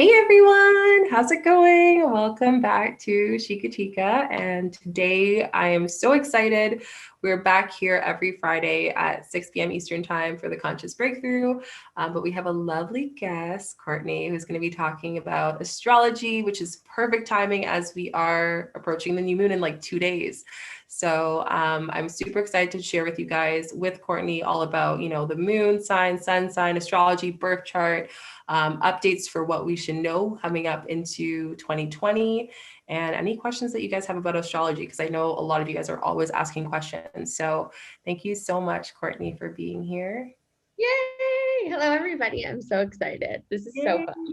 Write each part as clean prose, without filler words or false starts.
Hey everyone, how's it going? Welcome back to Chica. And today I am so excited. We're back here every Friday at 6 p.m. Eastern Time for the Conscious Breakthrough. But we have a lovely guest, Courtney, who's going to be talking about astrology, which is perfect timing as we are approaching the new moon in like 2 days. So I'm super excited to share with you guys, with Courtney, all about, the moon sign, sun sign, astrology, birth chart, updates for what we should know coming up into 2020, and any questions that you guys have about astrology, because I know a lot of you guys are always asking questions. So thank you so much, Courtney, for being here. Yay! Hello, everybody. I'm so excited. This is so Yay! fun.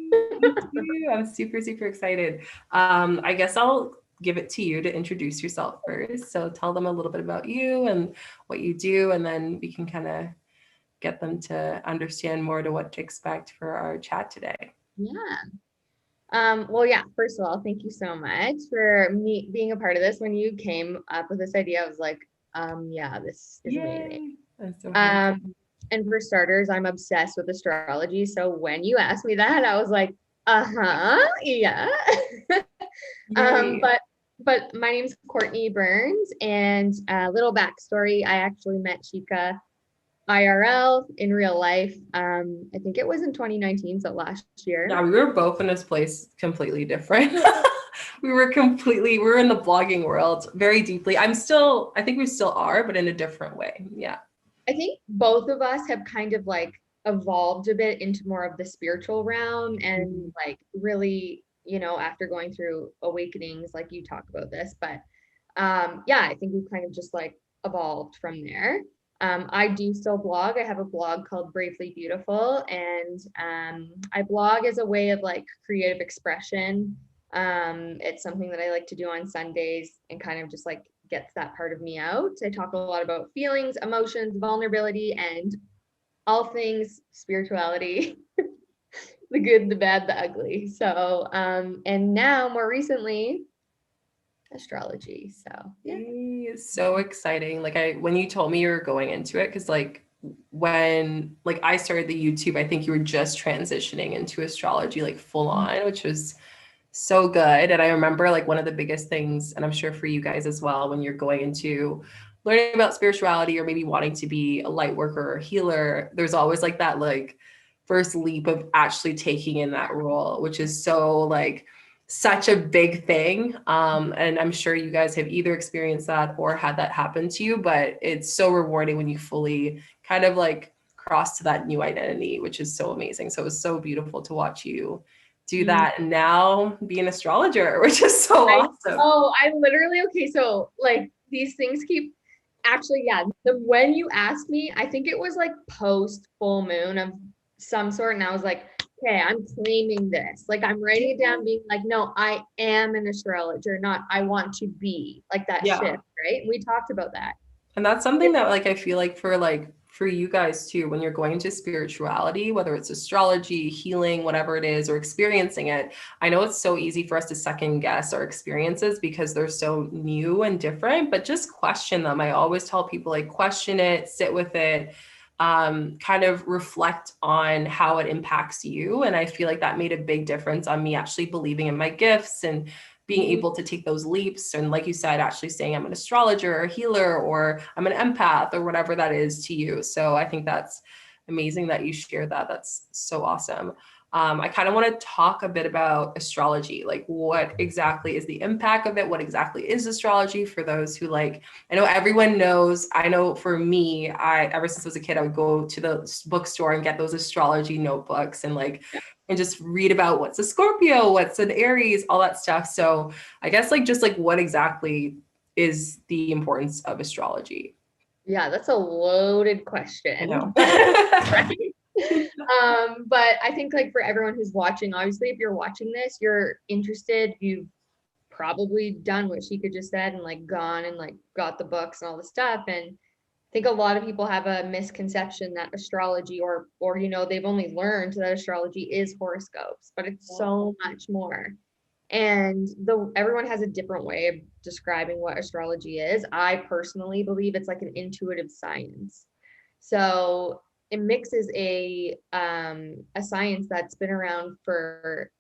Me too. I'm super, super excited. I guess I'll give it to you to introduce yourself first. So tell them a little bit about you and what you do, and then we can kind of get them to understand more to what to expect for our chat today. Yeah. Well, yeah, first of all, thank you so much for me being a part of this. When you came up with this idea, I was like, yeah, this is amazing. Yay! I'm so happy. Um, and for starters, I'm obsessed with astrology. So when you asked me that, I was like, yeah. um, Yay! but but my name's Courtney Burns, and a little backstory, I actually met Chica IRL in real life. I think it was in 2019, so last year. Yeah, we were both in this place completely different. We were in the blogging world very deeply. I think we still are, but in a different way. Yeah. I think both of us have kind of like evolved a bit into more of the spiritual realm and like really, after going through awakenings, like you talk about this, but yeah, I think we've kind of just like evolved from there. I do still blog. I have a blog called Bravely Beautiful, and I blog as a way of like creative expression. It's something that I like to do on Sundays and kind of just like gets that part of me out. I talk a lot about feelings, emotions, vulnerability, and all things spirituality, the good, the bad, the ugly. So, and now more recently, astrology. So, yeah. It's so exciting. When you told me you were going into it, because when I started the YouTube, I think you were just transitioning into astrology like full on, which was so good. And I remember like one of the biggest things, and I'm sure for you guys as well, when you're going into learning about spirituality or maybe wanting to be a light worker or healer, there's always like that like first leap of actually taking in that role, which is so like such a big thing. And I'm sure you guys have either experienced that or had that happen to you, but it's so rewarding when you fully kind of like cross to that new identity, which is so amazing. So it was so beautiful to watch you do that and now be an astrologer, which is so awesome. I literally, okay, so like these things keep actually, yeah, when you asked me, I think it was like post full moon of some sort, and I was like, okay, I'm claiming this. Like I'm writing it down, being like, no, I am an astrologer, not I want to be, like that Yeah. shift, right? We talked about that. And that's something that I feel like for you guys too, when you're going into spirituality, whether it's astrology, healing, whatever it is, or experiencing it, I know it's so easy for us to second guess our experiences because they're so new and different, but just question them. I always tell people like question it, sit with it, kind of reflect on how it impacts you. And I feel like that made a big difference on me actually believing in my gifts and being able to take those leaps. And like you said, actually saying I'm an astrologer or a healer or I'm an empath or whatever that is to you. So I think that's amazing that you shared that. That's so awesome. I kind of want to talk a bit about astrology, like what exactly is the impact of it? What exactly is astrology for those who I know everyone knows, I know for me, ever since I was a kid, I would go to the bookstore and get those astrology notebooks and just read about what's a Scorpio, what's an Aries, all that stuff. So I guess just what exactly is the importance of astrology? Yeah, that's a loaded I question. know. But I think like for everyone who's watching, obviously, if you're watching this, you're interested, you've probably done what Shika just said and like gone and like got the books and all the stuff. And I think a lot of people have a misconception that astrology or they've only learned that astrology is horoscopes, but it's so much more. And everyone has a different way of describing what astrology is. I personally believe it's like an intuitive science. So it mixes a science that's been around for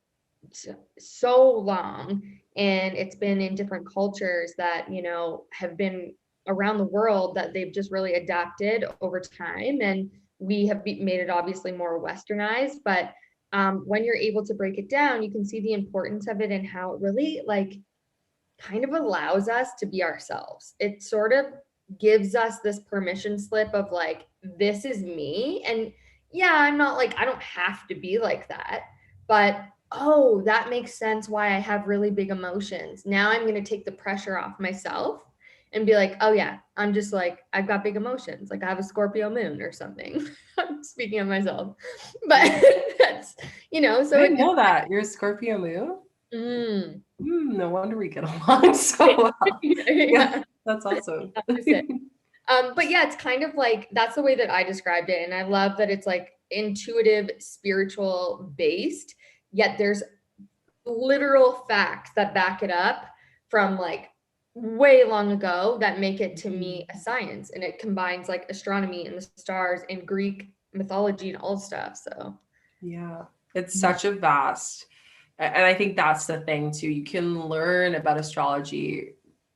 so long, and it's been in different cultures that, you know, have been around the world, that they've just really adapted over time, and we have made it obviously more westernized. But when you're able to break it down, you can see the importance of it and how it really like kind of allows us to be ourselves. It sort of gives us this permission slip of like, this is me. And yeah, I'm not like, I don't have to be like that, but oh, that makes sense why I have really big emotions. Now I'm going to take the pressure off myself and be like, oh yeah, I'm just like, I've got big emotions. Like I have a Scorpio moon or something. I'm speaking of myself, but that's, you know, I so didn't know that. You're a Scorpio moon? mm, No wonder we get along so well. Yeah, yeah. that's awesome. Opposite. But yeah, it's kind of like that's the way that I described it. And I love that it's like intuitive, spiritual based, yet there's literal facts that back it up from like way long ago that make it to me a science. And it combines like astronomy and the stars and Greek mythology and all stuff. So Yeah, it's such a vast, and I think that's the thing too. You can learn about astrology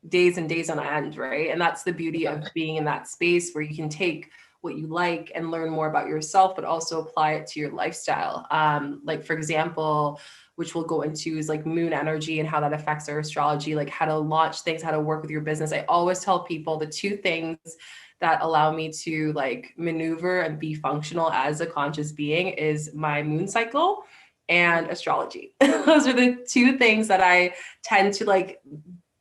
days and days on end, right? And that's the beauty of being in that space where you can take what you like and learn more about yourself, but also apply it to your lifestyle. Like for example, which we'll go into is like moon energy and how that affects our astrology, like how to launch things, how to work with your business. I always tell people the two things that allow me to like maneuver and be functional as a conscious being is my moon cycle and astrology. Those are the two things that I tend to like,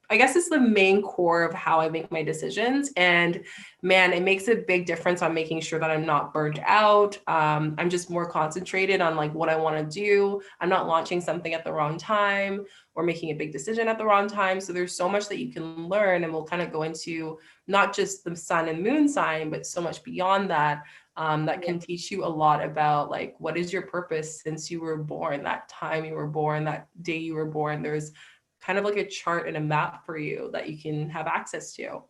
I guess it's the main core of how I make my decisions. And man, it makes a big difference on making sure that I'm not burnt out. I'm just more concentrated on like what I want to do. I'm not launching something at the wrong time or making a big decision at the wrong time. So there's so much that you can learn, and we'll kind of go into not just the sun and moon sign, but so much beyond that. That can teach you a lot about like what is your purpose since you were born, that time you were born, that day you were born. There's kind of like a chart and a map for you that you can have access to.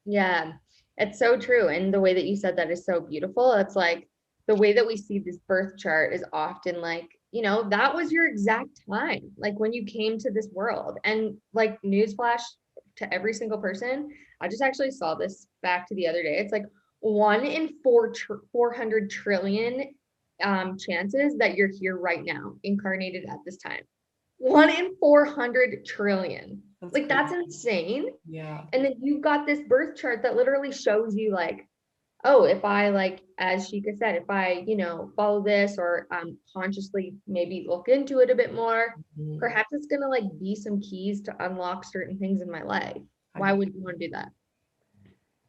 yeah, it's so true. And the way that you said that is so beautiful. It's like the way that we see this birth chart is often like, you know, that was your exact time, like when you came to this world. And like newsflash to every single person, I just actually saw this back to the other day. It's like 400 trillion chances that you're here right now, incarnated at this time. 1 in 400 trillion. That's Like crazy. that's insane. Yeah. And then you've got this birth chart that literally shows you like, oh, if I like, as Shika said, if I, you know, follow this or consciously maybe look into it a bit more, Mhm. perhaps it's gonna like be some keys to unlock certain things in my life. Why would you want to do that?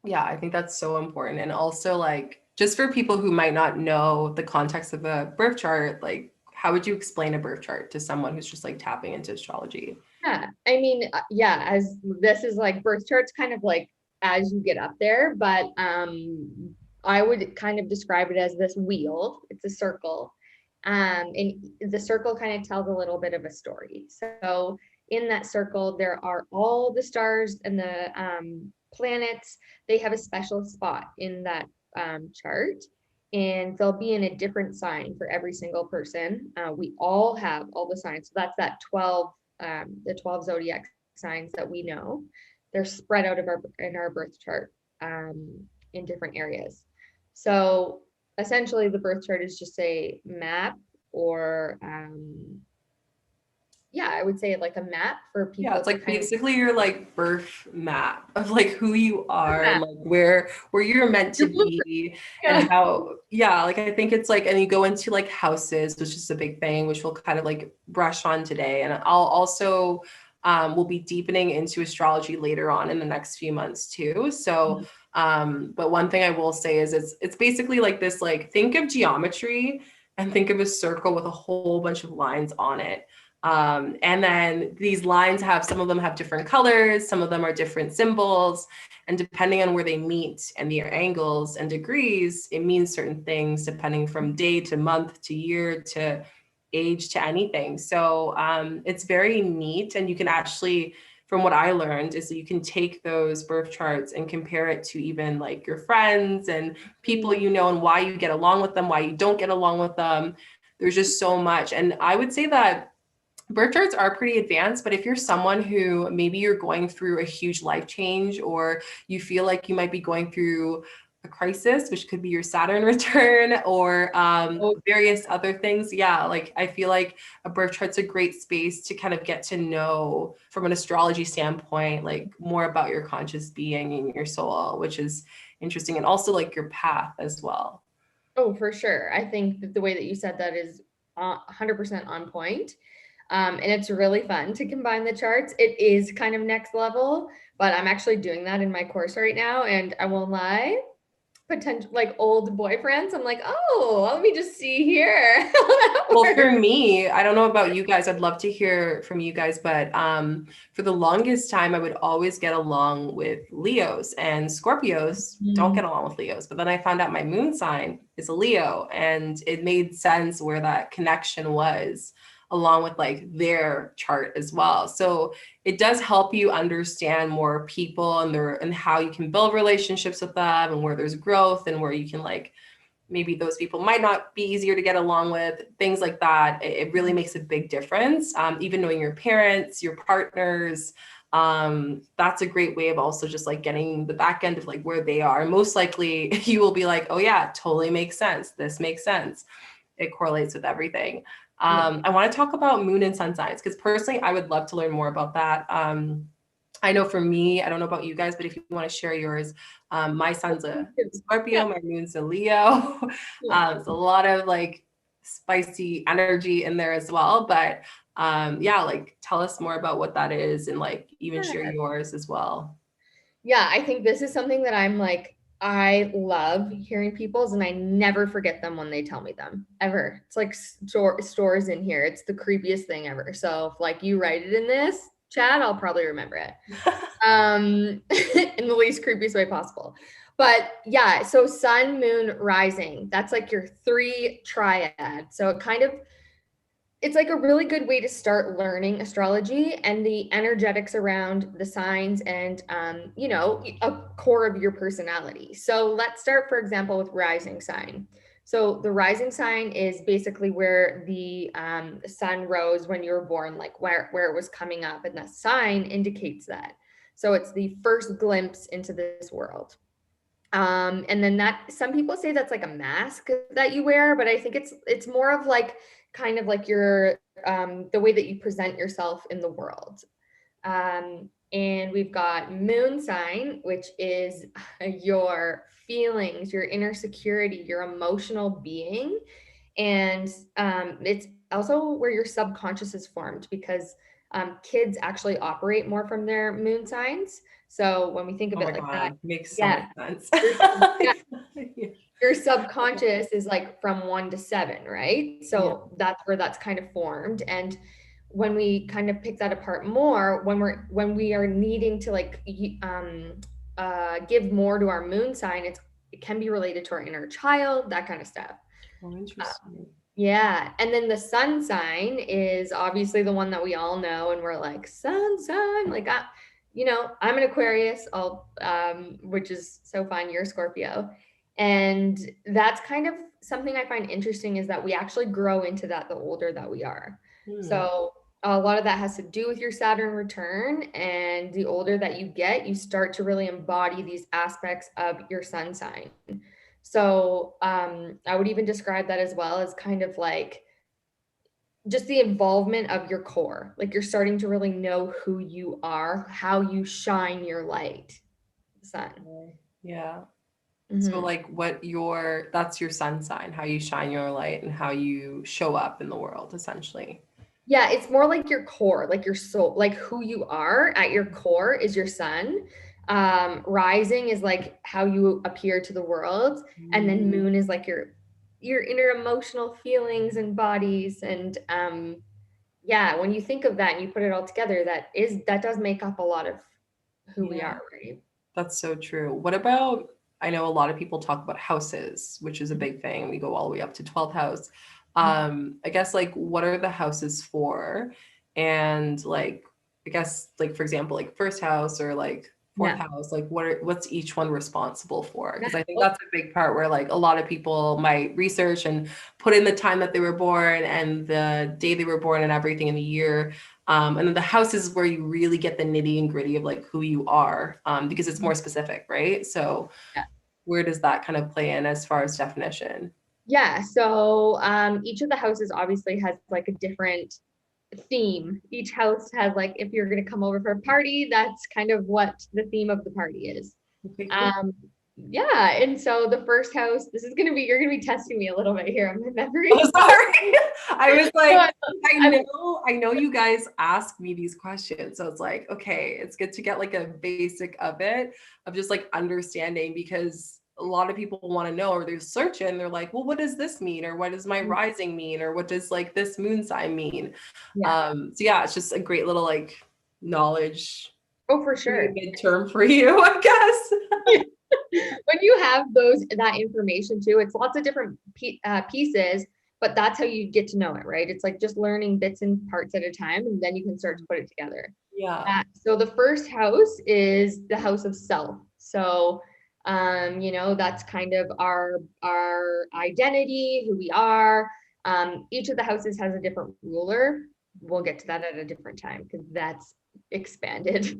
Yeah, I think that's so important. And also like just for people who might not know the context of a birth chart, like how would you explain a birth chart to someone who's just like tapping into astrology? Yeah, I mean, yeah, as this is like birth charts kind of like as you get up there, but I would kind of describe it as this wheel. It's a circle. And the circle kind of tells a little bit of a story. So in that circle, there are all the stars and the planets. They have a special spot in that chart, and they'll be in a different sign for every single person. We all have all the signs. So that's that 12 the 12 zodiac signs that we know. They're spread out of our birth chart in different areas. So essentially, the birth chart is just a map, or yeah, I would say like a map for Yeah, people it's to like kind of basically your like birth map of like who you are and map. like where you're meant to Your blueprint. be and Yeah. how, yeah, like I think it's like, and you go into like houses, which is a big thing, which we'll kind of like brush on today. And I'll also we'll be deepening into astrology later on in the next few months too. So but one thing I will say is it's basically like this, like think of geometry and think of a circle with a whole bunch of lines on it. And then these lines have, some of them have different colors, some of them are different symbols. And depending on where they meet and their angles and degrees, it means certain things depending from day to month to year to age to anything. So it's very neat. And you can actually, from what I learned, is that you can take those birth charts and compare it to even like your friends and people you know and why you get along with them, why you don't get along with them. There's just so much. And I would say that Birth charts are pretty advanced, but if you're someone who maybe you're going through a huge life change, or you feel like you might be going through a crisis, which could be your Saturn return, or Oh, various other things. Yeah, like I feel like a birth chart's a great space to kind of get to know from an astrology standpoint, like more about your conscious being and your soul, which is interesting. And also like your path as well. oh, for sure. I think that the way that you said that is 100% on point. And it's really fun to combine the charts. It is kind of next level, but I'm actually doing that in my course right now. And I won't lie, potential like old boyfriends, I'm like, oh, let me just see here how that Well, works. for me, I don't know about you guys. I'd love to hear from you guys, but for the longest time, I would always get along with Leos, and Scorpios don't get along with Leos. But then I found out my moon sign is a Leo, and it made sense where that connection was, along with like their chart as well. So it does help you understand more people and how you can build relationships with them, and where there's growth, and where you can like maybe those people might not be easier to get along with, things like that. It really makes a big difference. Even knowing your parents, your partners, that's a great way of also just like getting the back end of like where they are. And most likely you will be like, oh yeah, totally makes sense. This makes sense. It correlates with everything. Yeah. I want to talk about moon and sun signs because personally, I would love to learn more about that. I know for me, I don't know about you guys, but if you want to share yours, my son's a Yeah. Scorpio, my moon's a Leo. Yeah. It's a lot of like spicy energy in there as well. But yeah, like tell us more about what that is, and like even share yours as well. Yeah, I think this is something that I'm like, I love hearing people's and I never forget them when they tell me them ever. It's like stores in here. It's the creepiest thing ever. So if like you write it in this chat, I'll probably remember it. In the least creepiest way possible. But yeah, so sun, moon, rising, that's like your three triad. So it kind of it's like a really good way to start learning astrology and the energetics around the signs and a core of your personality. So let's start, for example, with rising sign. So the rising sign is basically where the sun rose when you were born, like where it was coming up, and that sign indicates that. So it's the first glimpse into this world. And then that some people say that's like a mask that you wear, but I think it's more of like kind of like your the way that you present yourself in the world. And we've got moon sign, which is your feelings, your inner security, your emotional being. And it's also where your subconscious is formed because kids actually operate more from their moon signs. So when we think of Oh it my like that, God, makes so much yeah, sense. your, yeah, Yeah. your subconscious is like from 1 to 7, right? Yeah. So that's where that's kind of formed. And when we kind of pick that apart more, when we are needing to like give more to our moon sign, it can be related to our inner child, that kind of stuff. Oh, interesting. Yeah. And then the sun sign is obviously the one that we all know. And we're like, sun sign, like, I'm an Aquarius, which is so fun. You're a Scorpio. And that's kind of something I find interesting is that we actually grow into that the older that we are. Hmm. So a lot of that has to do with your Saturn return. And the older that you get, you start to really embody these aspects of your sun sign. So I would even describe that as well as kind of like just the involvement of your core. Like you're starting to really know who you are, how you shine your light, the sun. Yeah. So Mhm. like that's your sun sign, how you shine your light and how you show up in the world, essentially. Yeah, it's more like your core, like your soul, like who you are at your core is your sun. Rising is like how you appear to the world, and then Mm. moon is like your inner emotional feelings and bodies. And yeah, when you think of that and you put it all together, that does make up a lot of who we Yeah, are, right? that's so true. What about, I know a lot of people talk about houses, which is a big thing. We go all the way up to 12th house. I guess like what are the houses for? And like, I guess like, for example, like first house or like fourth Yeah. house, like what's each one responsible for? Yeah. Because I think that's a big part where like a lot of people might research and put in the time that they were born and the day they were born and everything in the year. And then the house is where you really get the nitty and gritty of like who you are, because it's more specific, right? So Yeah. where does that kind of play in as far as definition? Yeah. So each of the houses obviously has like a different theme. Each house has like, if you're going to come over for a party, that's kind of what the theme of the party is. Okay, cool. Yeah. And so the first house, this is going to be, you're going to be testing me a little bit here on my memory. Oh, sorry. I was like, I I know you guys ask me these questions. So it's like, okay, it's good to get like a basic of it, of just like understanding, because a lot of people want to know, or they're searching, they're like, well, what does this mean? Or what does my rising mean? Or what does like this moon sign mean? Yeah. So yeah, it's just a great little like knowledge Oh, for sure. midterm for you, I guess. When you have that information too, it's lots of different pieces, but that's how you get to know it, right? It's like just learning bits and parts at a time, and then you can start to put it together. Yeah. So the first house is the house of self. So, that's kind of our identity, who we are. Each of the houses has a different ruler. We'll get to that at a different time because that's expanded.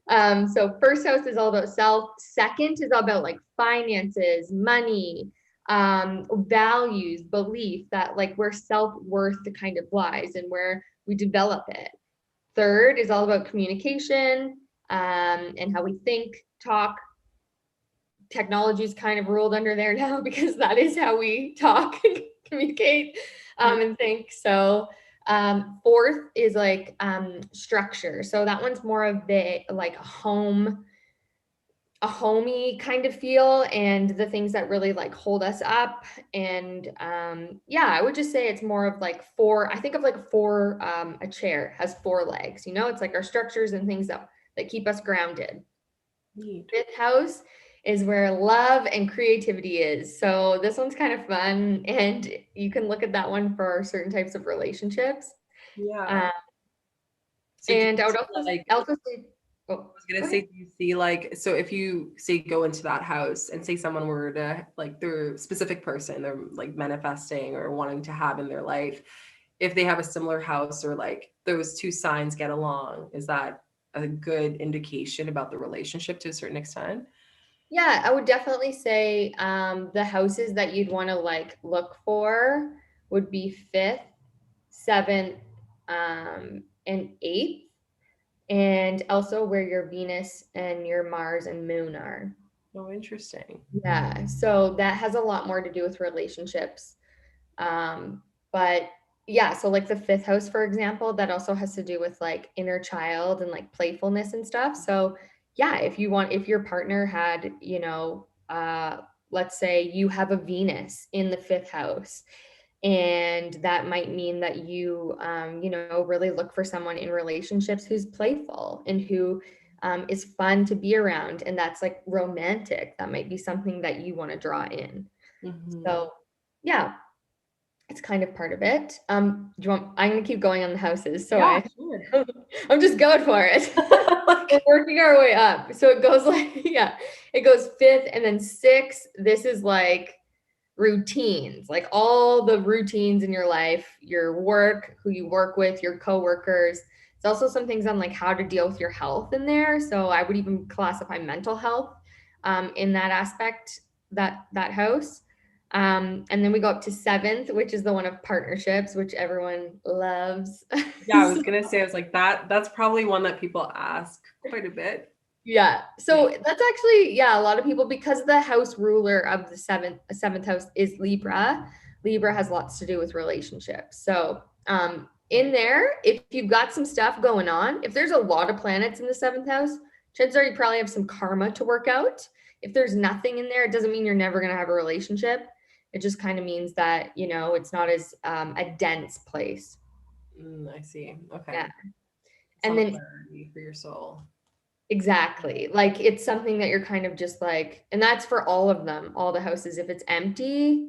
So first house is all about self. Second is all about like finances, money, values, belief, that like where self-worth kind of lies and where we develop it. Third is all about communication, and how we think, talk. Technology is kind of ruled under there now because that is how we talk and communicate, and think. So fourth is like structure. So that one's more of the like a homey kind of feel, and the things that really like hold us up. And I would just say it's more of like four. I think of like four. A chair has four legs. It's like our structures and things that keep us grounded. Neat. Fifth house is where love and creativity is. So this one's kind of fun, and you can look at that one for certain types of relationships. Yeah. So do And I you would see, also like, also say, I oh, was gonna go say, ahead. do you see like, so if you say go into that house and say someone were to like their specific person they're like manifesting or wanting to have in their life, if they have a similar house or like those two signs get along, is that a good indication about the relationship to a certain extent? Yeah, I would definitely say the houses that you'd want to like look for would be fifth, seventh, and eighth, and also where your Venus and your Mars and Moon are. Oh, interesting. Yeah, so that has a lot more to do with relationships. But yeah, so like the fifth house, for example, that also has to do with like inner child and like playfulness and stuff. So yeah, if your partner had, let's say you have a Venus in the fifth house, and that might mean that you, really look for someone in relationships who's playful and who is fun to be around. And that's like romantic. That might be something that you want to draw in. Mhm. So yeah, it's kind of part of it. I'm gonna keep going on the houses. So Yeah, sure. I'm just going for it. Like, We're working our way up. So it goes like, yeah, it goes fifth and then sixth. This is like routines, like all the routines in your life, your work, who you work with, your coworkers. It's also some things on like how to deal with your health in there. So I would even classify mental health in that aspect, that house. And then we go up to seventh, which is the one of partnerships, which everyone loves. yeah, I was gonna say, I was like, that's probably one that people ask quite a bit. Yeah. Yeah. So that's actually, yeah, a lot of people, because the house ruler of the seventh house is Libra. Libra has lots to do with relationships. So in there, if you've got some stuff going on, if there's a lot of planets in the seventh house, chances are you probably have some karma to work out. If there's nothing in there, it doesn't mean you're never going to have a relationship. It just kind of means that, it's not as a dense place. I see. Okay. Yeah. And Some then clarity for your soul. exactly. Like it's something that you're kind of just like, and that's for all of them, all the houses. If it's empty,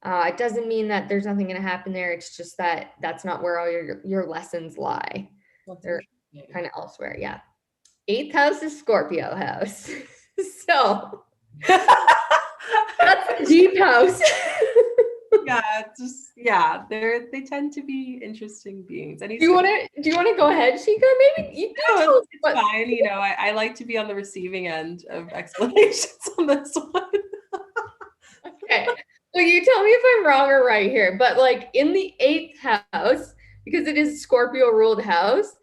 it doesn't mean that there's nothing going to happen there. It's just that that's not where all your lessons lie. That's They're interesting. kind of elsewhere. Yeah. 8th house is Scorpio house. So that's the deep house. They tend to be interesting beings. And Do you want to go ahead, Shika? Maybe you no, tell us it's what. fine. You know, I like to be on the receiving end of explanations on this one. Okay. Well, you tell me if I'm wrong or right here, but like in the 8th house, because it is Scorpio ruled house,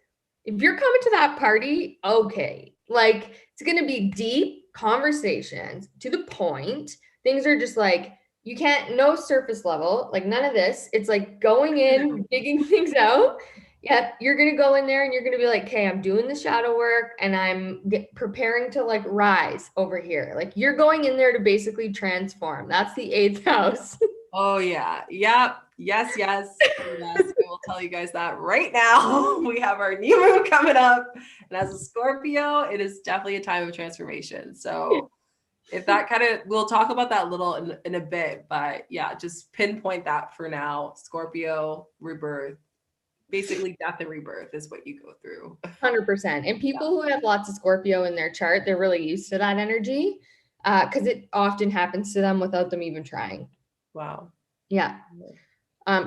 if you're coming to that party, okay. Like it's going to be deep conversations to the point. Things are just like, you can't, no surface level, like none of this. It's like going in, digging things out. Yep, you're gonna go in there and you're gonna be like, okay, I'm doing the shadow work and I'm preparing to like rise over here. Like you're going in there to basically transform. That's the 8th house. Oh yeah. Yep. Yes, yes, yes. I will tell you guys that right now. We have our new moon coming up. And as a Scorpio, it is definitely a time of transformation. So if that kind of, we'll talk about that a little in a bit, but yeah, just pinpoint that for now. Scorpio rebirth, basically death and rebirth is what you go through. 100%. And people who have lots of Scorpio in their chart, they're really used to that energy because it often happens to them without them even trying. Wow. Yeah.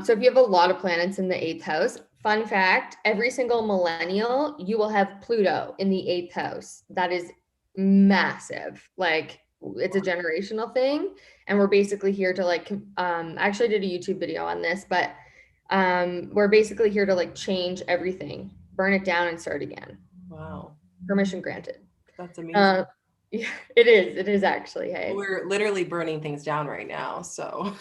So if you have a lot of planets in the 8th house, fun fact, every single millennial, you will have Pluto in the 8th house. That is massive. Like it's a generational thing. And we're basically here to like, I actually did a YouTube video on this, but we're basically here to like change everything, burn it down and start again. Wow. Permission granted. That's amazing. Yeah, it is. It is actually. Hey, we're literally burning things down right now. So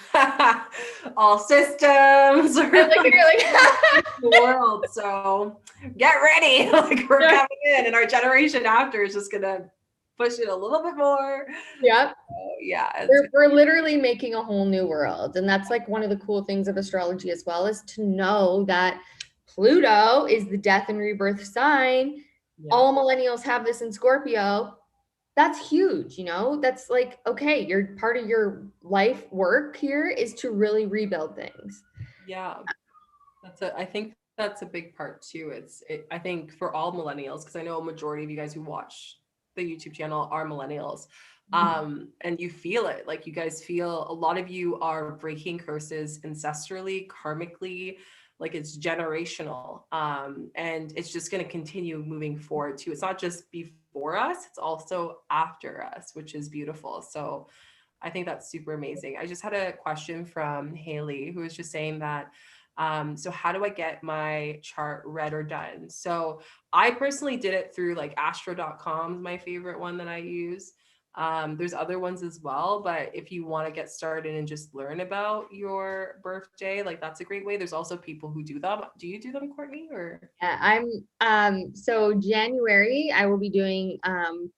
all systems are the world. So get ready. Like we're coming in and our generation after is just gonna push it a little bit more. Yep. Yeah. We're literally making a whole new world. And that's like one of the cool things of astrology as well, is to know that Pluto is the death and rebirth sign. Yeah. All millennials have this in Scorpio. That's huge, you know? That's like, okay, you're part of your life work here is to really rebuild things. Yeah. I think that's a big part too. I think for all millennials, because I know a majority of you guys who watch the YouTube channel are millennials. And you feel it, like you guys feel, a lot of you are breaking curses ancestrally, karmically, like it's generational. And it's just going to continue moving forward too. It's not just before us, it's also after us, which is beautiful. So I think that's super amazing. I just had a question from Haley, who was just saying that, so how do I get my chart read or done? So I personally did it through like astro.com, my favorite one that I use. There's other ones as well, but if you want to get started and just learn about your birthday, like that's a great way. There's also people who do them. Do you do them, Courtney? Or Yeah, I'm so January I will be doing I'm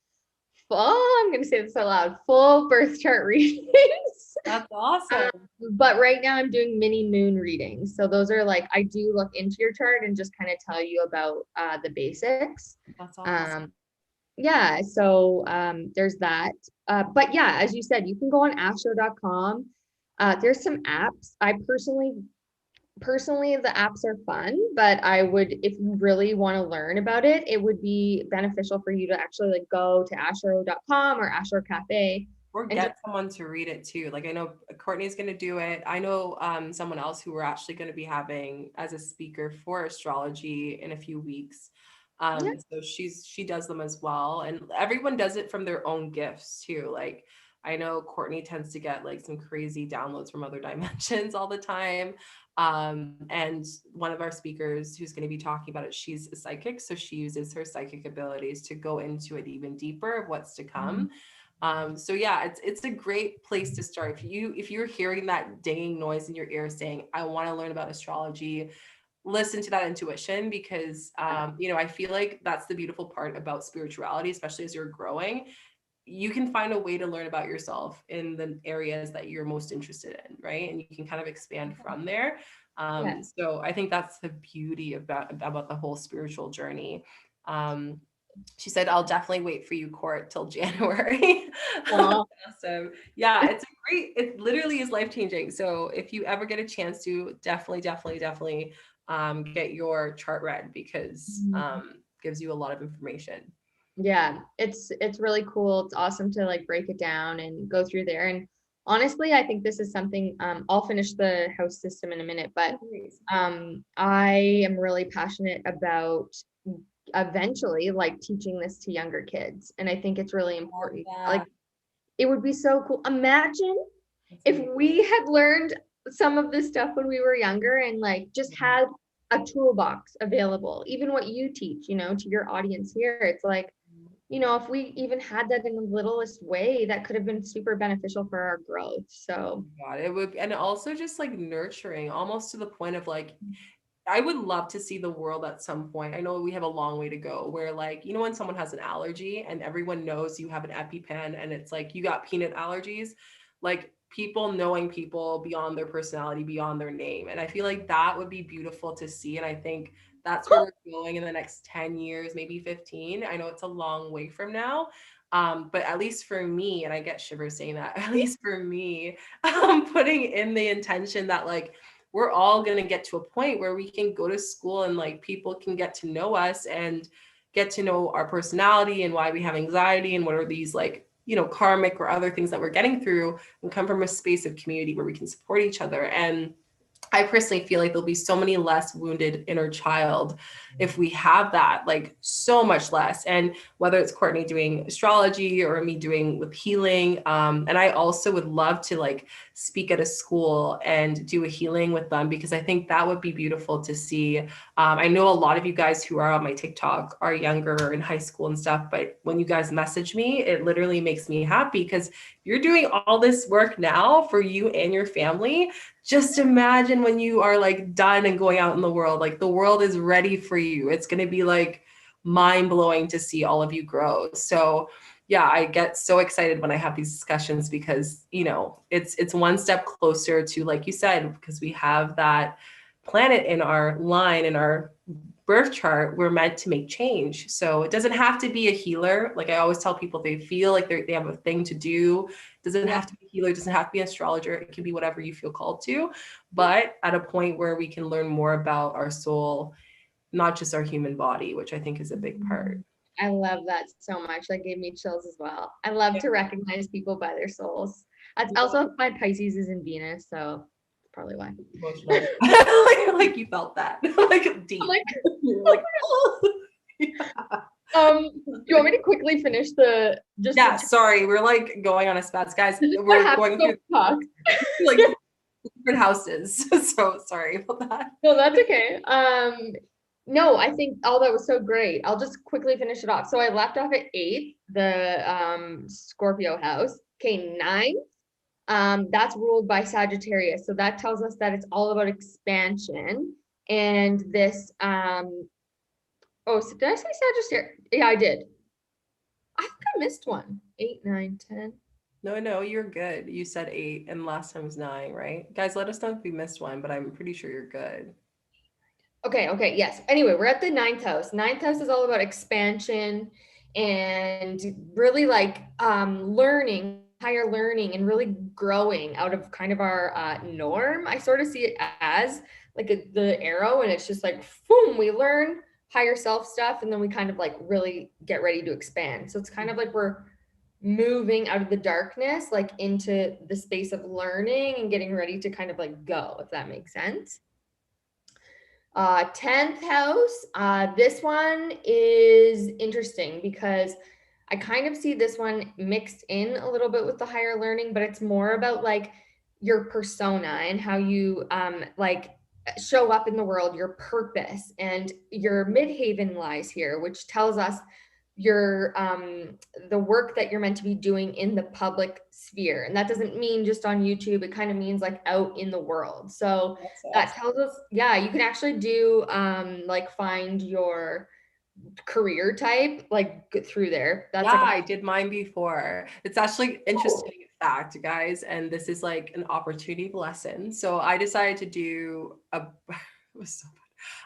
gonna say this out loud, full birth chart readings. that's awesome. But right now I'm doing mini moon readings. So those are like, I do look into your chart and just kind of tell you about the basics. That's awesome. Yeah, so there's that. But yeah, as you said, you can go on astro.com. There's some apps. I personally the apps are fun, but I would, if you really want to learn about it, it would be beneficial for you to actually like go to astro.com or Astro Cafe. Or get someone to read it too. Like I know Courtney's going to do it. I know someone else who we're actually going to be having as a speaker for astrology in a few weeks. So she does them as well. And everyone does it from their own gifts too. Like I know Courtney tends to get like some crazy downloads from other dimensions all the time. And one of our speakers who's going to be talking about it, she's a psychic. So she uses her psychic abilities to go into it even deeper of what's to come. So yeah, it's a great place to start. If you're hearing that dinging noise in your ear saying, I want to learn about astrology, listen to that intuition, because I feel like that's the beautiful part about spirituality, especially as you're growing. You can find a way to learn about yourself in the areas that you're most interested in, right? And you can kind of expand from there. So I think that's the beauty about the whole spiritual journey. She said, I'll definitely wait for you, Court, till January. Awesome. Yeah, it literally is life-changing. So if you ever get a chance to, definitely get your chart read, because gives you a lot of information. Yeah, it's really cool. It's awesome to like break it down and go through there. And honestly, I think this is something I'll finish the house system in a minute, but I am really passionate about eventually like teaching this to younger kids. And I think it's really important. Like it would be so cool. Imagine if we had learned some of this stuff when we were younger and like just had a toolbox available, even what you teach, to your audience here. It's like, if we even had that in the littlest way, that could have been super beneficial for our growth. So, God, it would, and also just like nurturing, almost to the point of like, I would love to see the world at some point. I know we have a long way to go where like, when someone has an allergy and everyone knows you have an EpiPen and it's like you got peanut allergies, like people knowing people beyond their personality, beyond their name. And I feel like that would be beautiful to see. And I think that's where we're going in the next 10 years, maybe 15. I know it's a long way from now. But at least for me, and I get shivers saying that, at least for me, putting in the intention that like, we're all going to get to a point where we can go to school and like people can get to know us and get to know our personality and why we have anxiety and what are these like, karmic or other things that we're getting through, and come from a space of community where we can support each other. And I personally feel like there'll be so many less wounded inner child if we have that, like so much less. And whether it's Courtney doing astrology or me doing with healing. And I also would love to like speak at a school and do a healing with them, because I think that would be beautiful to see. I know a lot of you guys who are on my TikTok are younger or in high school and stuff, but when you guys message me, it literally makes me happy because you're doing all this work now for you and your family. Just imagine when you are like done and going out in the world, like the world is ready for you. It's going to be like mind blowing to see all of you grow. So yeah, I get so excited when I have these discussions because, it's one step closer to, like you said, because we have that planet in our line, in our birth chart, we're meant to make change. So it doesn't have to be a healer. Like I always tell people, they feel like they have a thing to do. It doesn't have to be a healer. It doesn't have to be an astrologer. It can be whatever you feel called to, but at a point where we can learn more about our soul, not just our human body, which I think is a big part. I love that so much. That gave me chills as well. I love to recognize people by their souls. That's also my Pisces is in Venus, so that's probably why. Emotional. like you felt that, like deep. I'm like, like, oh. do you want me to quickly finish sorry, we're like going on a spats, guys. We're going through talk. like different houses. So sorry about that. No, that's okay. No, I think that was so great. I'll just quickly finish it off. So I left off at 8, the Scorpio house. Okay, 9. That's ruled by Sagittarius. So that tells us that it's all about expansion. And this did I say Sagittarius? Yeah, I did. I think I missed one. 8, 9, 10. No, you're good. You said 8 and last time was 9, right? Guys, let us know if we missed one, but I'm pretty sure you're good. Okay, yes. Anyway, we're at the 9th house. 9th house is all about expansion and really like learning, higher learning, and really growing out of kind of our norm. I sort of see it as like the arrow, and it's just like, boom, we learn higher self stuff, and then we kind of like really get ready to expand. So it's kind of like we're moving out of the darkness, like into the space of learning and getting ready to kind of like go, if that makes sense. 10th house, this one is interesting because I kind of see this one mixed in a little bit with the higher learning, but it's more about like your persona and how you like show up in the world, your purpose, and your midhaven lies here, which tells us your the work that you're meant to be doing in the public sphere. And that doesn't mean just on YouTube, it kind of means like out in the world. So that tells us, yeah, you can actually do like find your career type like through there. That's I did mine before. It's actually interesting fact, guys, and this is like an opportunity lesson. So I decided to do it was so fun.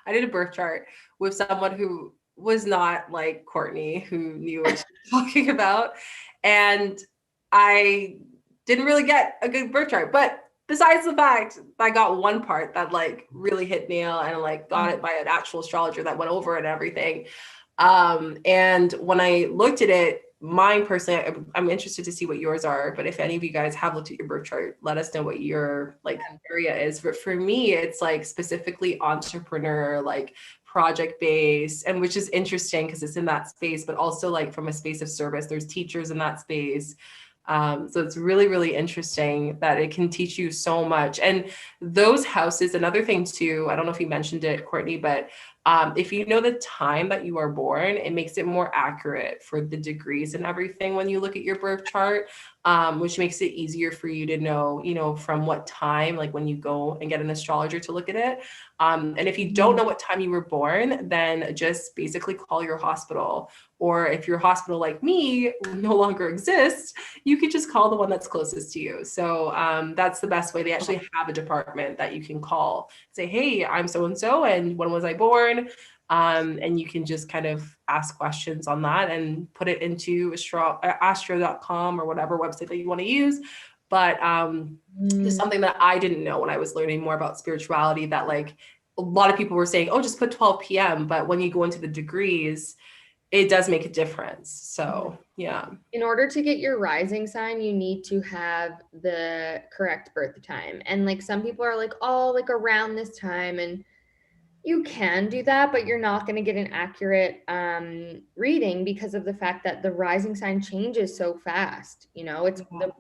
I did a birth chart with someone who was not like Courtney, who knew what she was talking about. And I didn't really get a good birth chart. But besides the fact I got one part that like really hit nail and like got it by an actual astrologer that went over it and everything. And when I looked at it, mine personally, I'm interested to see what yours are, but if any of you guys have looked at your birth chart, let us know what your like area is. But for me, it's like specifically entrepreneur, like project based, and which is interesting because it's in that space, but also like from a space of service, there's teachers in that space. So it's really, really interesting that it can teach you so much. And those houses, another thing too, I don't know if you mentioned it, Courtney, but if you know the time that you are born, it makes it more accurate for the degrees and everything when you look at your birth chart, which makes it easier for you to know, from what time, like when you go and get an astrologer to look at it. And if you don't know what time you were born, then just basically call your hospital. Or if your hospital, like me, no longer exists, you could just call the one that's closest to you. So that's the best way. They actually have a department that you can call, say, hey, I'm so-and-so, and when was I born? And you can just kind of ask questions on that and put it into astro.com or whatever website that you want to use. But there's something that I didn't know when I was learning more about spirituality, that like a lot of people were saying, oh, just put 12 p.m. But when you go into the degrees, it does make a difference. So yeah. In order to get your rising sign, you need to have the correct birth time. And like some people are like, oh, like around this time. And you can do that, but you're not going to get an accurate reading because of the fact that the rising sign changes so fast. It's the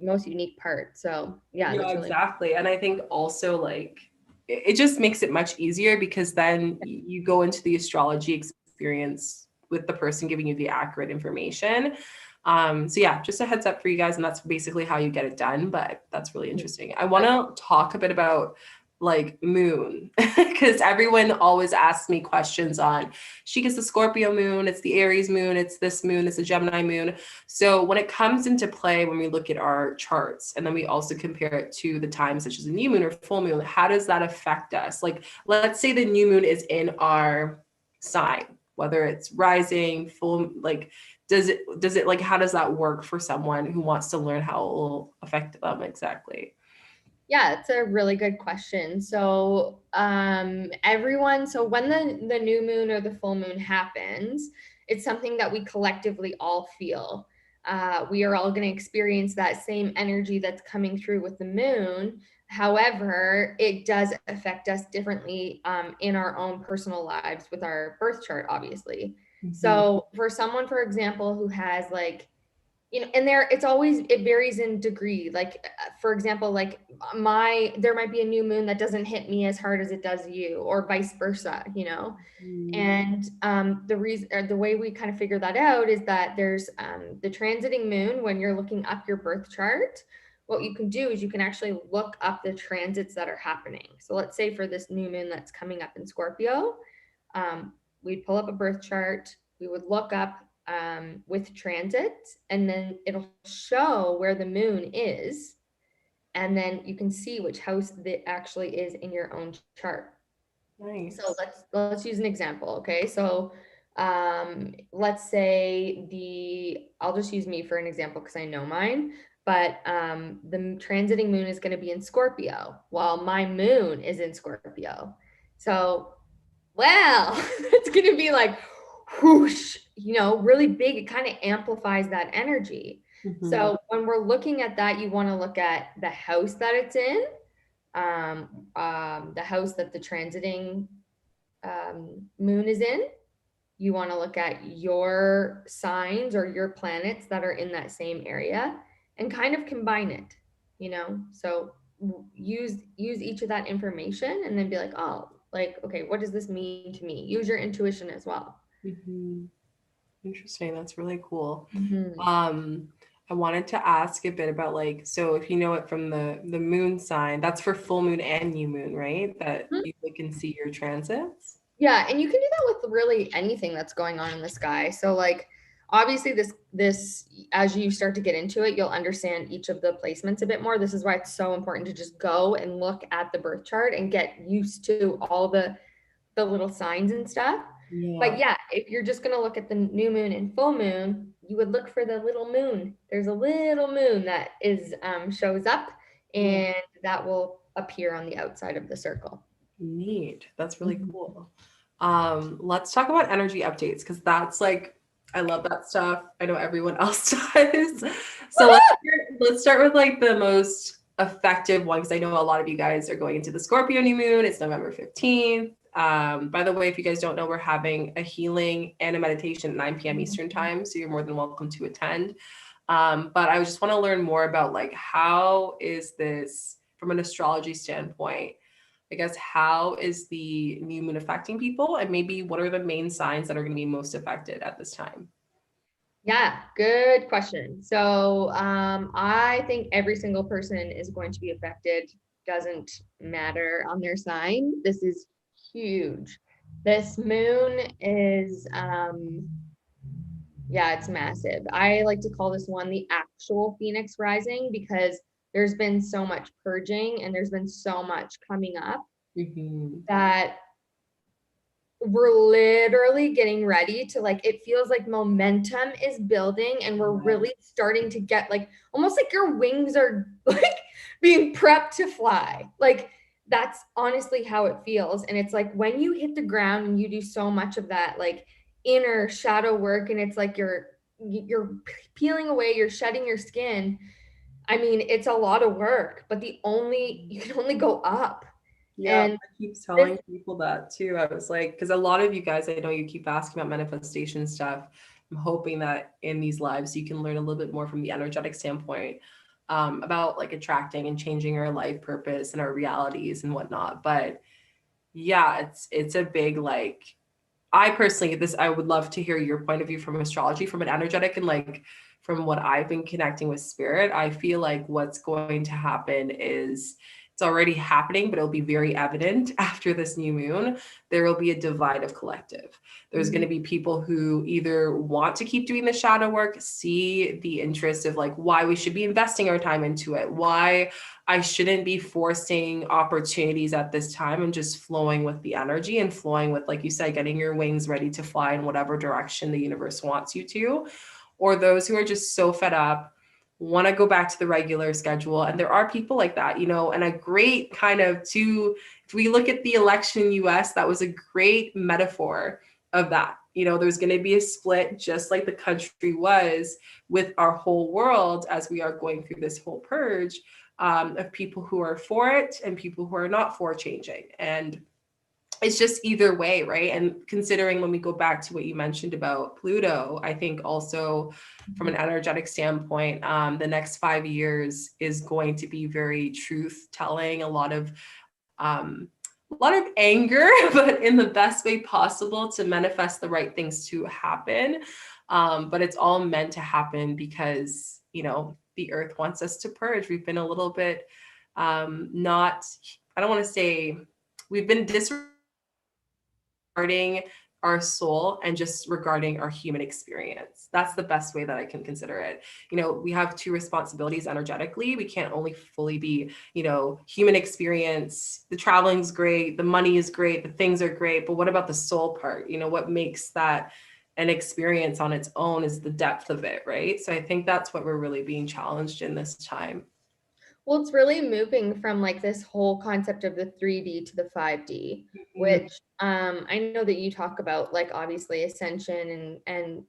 most unique part. So yeah, Yeah, that's really exactly. And I think also like it just makes it much easier because then you go into the astrology experience with the person giving you the accurate information. So yeah, just a heads up for you guys, and that's basically how you get it done. But that's really interesting. I want to talk a bit about like moon because everyone always asks me questions on Chica's the Scorpio moon, it's the Aries moon, it's this moon, it's a Gemini moon. So when it comes into play, when we look at our charts and then we also compare it to the times such as a new moon or full moon, how does that affect us? Like, let's say the new moon is in our sign, whether it's rising, full, like, does it like, how does that work for someone who wants to learn how it will affect them exactly? Yeah, it's a really good question. So, so when the new moon or the full moon happens, it's something that we collectively all feel. We are all going to experience that same energy that's coming through with the moon. However, it does affect us differently in our own personal lives with our birth chart, obviously. So, for someone, for example, who has like and it varies in degree. Like, for example, like there might be a new moon that doesn't hit me as hard as it does you, or vice versa, And the way we kind of figure that out is that there's the transiting moon. When you're looking up your birth chart, what you can do is you can actually look up the transits that are happening. So let's say for this new moon that's coming up in Scorpio, we'd pull up a birth chart, we would look up with transit, and then it'll show where the moon is, and then you can see which house that actually is in your own chart. Nice. So let's use an example. Okay, so let's say I'll just use me for an example because I know mine. But the transiting moon is going to be in Scorpio, while my moon is in Scorpio. So, well, it's going to be like whoosh, really big. It kind of amplifies that energy. So when we're looking at that, you want to look at the house that it's in, the house that the transiting moon is in. You want to look at your signs or your planets that are in that same area and kind of combine it, So use each of that information and then be like, oh, like, okay, what does this mean to me? Use your intuition as well. Interesting. That's really cool. I wanted to ask a bit about like, so if you know it from the moon sign, that's for full moon and new moon, right? That you can see your transits. Yeah, and you can do that with really anything that's going on in the sky. So like obviously this as you start to get into it, you'll understand each of the placements a bit more. This is why it's so important to just go and look at the birth chart and get used to all the little signs and stuff. Yeah. But yeah, if you're just going to look at the new moon and full moon, you would look for the little moon. There's a little moon that is shows up, and that will appear on the outside of the circle. Neat. That's really cool. Let's talk about energy updates because that's like I love that stuff. I know everyone else does. So let's start with like the most effective one because I know a lot of you guys are going into the Scorpio new moon. It's November 15th. By the way, if you guys don't know, we're having a healing and a meditation at 9 p.m. Eastern time, so you're more than welcome to attend. But I just want to learn more about like how is this from an astrology standpoint? I guess how is the new moon affecting people, and maybe what are the main signs that are going to be most affected at this time? Yeah, good question. So I think every single person is going to be affected. Doesn't matter on their sign. This is huge. This moon is yeah, it's massive. I like to call this one the actual Phoenix rising because there's been so much purging and there's been so much coming up Mm-hmm. that we're literally getting ready to, like, it feels like momentum is building and we're really starting to get like almost like your wings are like being prepped to fly. Like that's honestly how it feels. And it's like when you hit the ground and you do so much of that like inner shadow work and it's like you're peeling away, you're shedding your skin. I mean, it's a lot of work, but you can only go up. Yeah, And I keep this telling people that too. I was like, because a lot of you guys, I know you keep asking about manifestation stuff. I'm hoping that in these lives you can learn a little bit more from the energetic standpoint about like attracting and changing our life purpose and our realities and whatnot. But yeah, it's a big like I personally this I would love to hear your point of view from astrology, from an energetic and like from what I've been connecting with spirit. I feel like what's going to happen is it's already happening, but it'll be very evident after this new moon. There will be a divide of collective. There's going to be people who either want to keep doing the shadow work, see the interest of like why we should be investing our time into it, why I shouldn't be forcing opportunities at this time and just flowing with the energy and flowing with, like you said, getting your wings ready to fly in whatever direction the universe wants you to. Or those who are just so fed up, want to go back to the regular schedule. And there are people like that, you know, and a great kind of to, if we look at the election in US, that was a great metaphor of that. You know, there's going to be a split just like the country was with our whole world as we are going through this whole purge of people who are for it and people who are not for changing. And it's just either way, right? And considering when we go back to what you mentioned about Pluto, I think also from an energetic standpoint, the next 5 years is going to be very truth telling, a lot of anger, but in the best way possible to manifest the right things to happen. But it's all meant to happen because, you know, the earth wants us to purge. We've been a little bit not, I don't want to say, we've been disregarding our soul and just regarding our human experience. That's the best way that I can consider it. You know, we have two responsibilities energetically. We can't only fully be, you know, human experience. The traveling's great, the money is great, the things are great, but what about the soul part? You know, what makes that an experience on its own is the depth of it, right? So I think that's what we're really being challenged in this time. Well, it's really moving from like this whole concept of the 3D to the 5D, Mhm. which I know that you talk about like obviously ascension and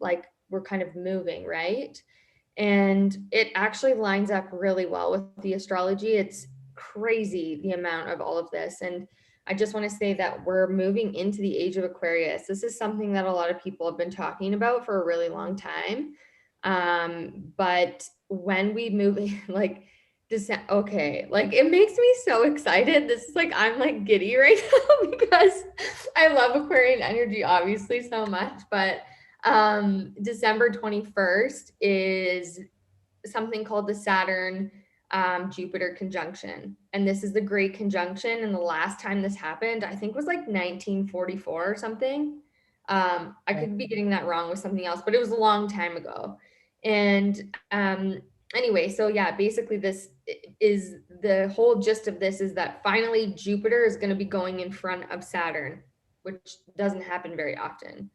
like we're kind of moving, right? And it actually lines up really well with the astrology. It's crazy the amount of all of this. And I just want to say that we're moving into the age of Aquarius. This is something that a lot of people have been talking about for a really long time. But when we move like okay, like it makes me so excited. This is like I'm like giddy right now because I love Aquarian energy obviously so much, but December 21st is something called the Saturn Jupiter conjunction. And this is the great conjunction. And the last time this happened, I think was like 1944 or something. I could be getting that wrong with something else, but it was a long time ago. And anyway, so yeah, basically, this is the whole gist of this is that finally Jupiter is going to be going in front of Saturn, which doesn't happen very often.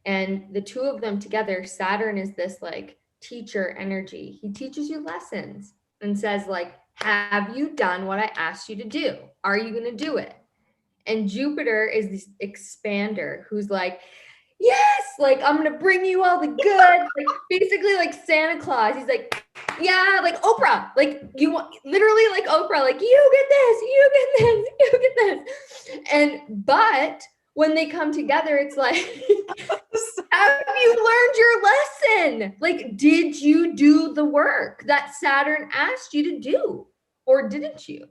And the two of them together, Saturn is this like teacher energy. He teaches you lessons and says like, have you done what I asked you to do? Are you going to do it? And Jupiter is this expander who's like, yes, like I'm gonna bring you all the good, like basically like Santa Claus. He's like, yeah, like Oprah, like you want literally like Oprah, like you get this, you get this, you get this. And but when they come together, it's like, have you learned your lesson? Like, did you do the work that Saturn asked you to do, or didn't you?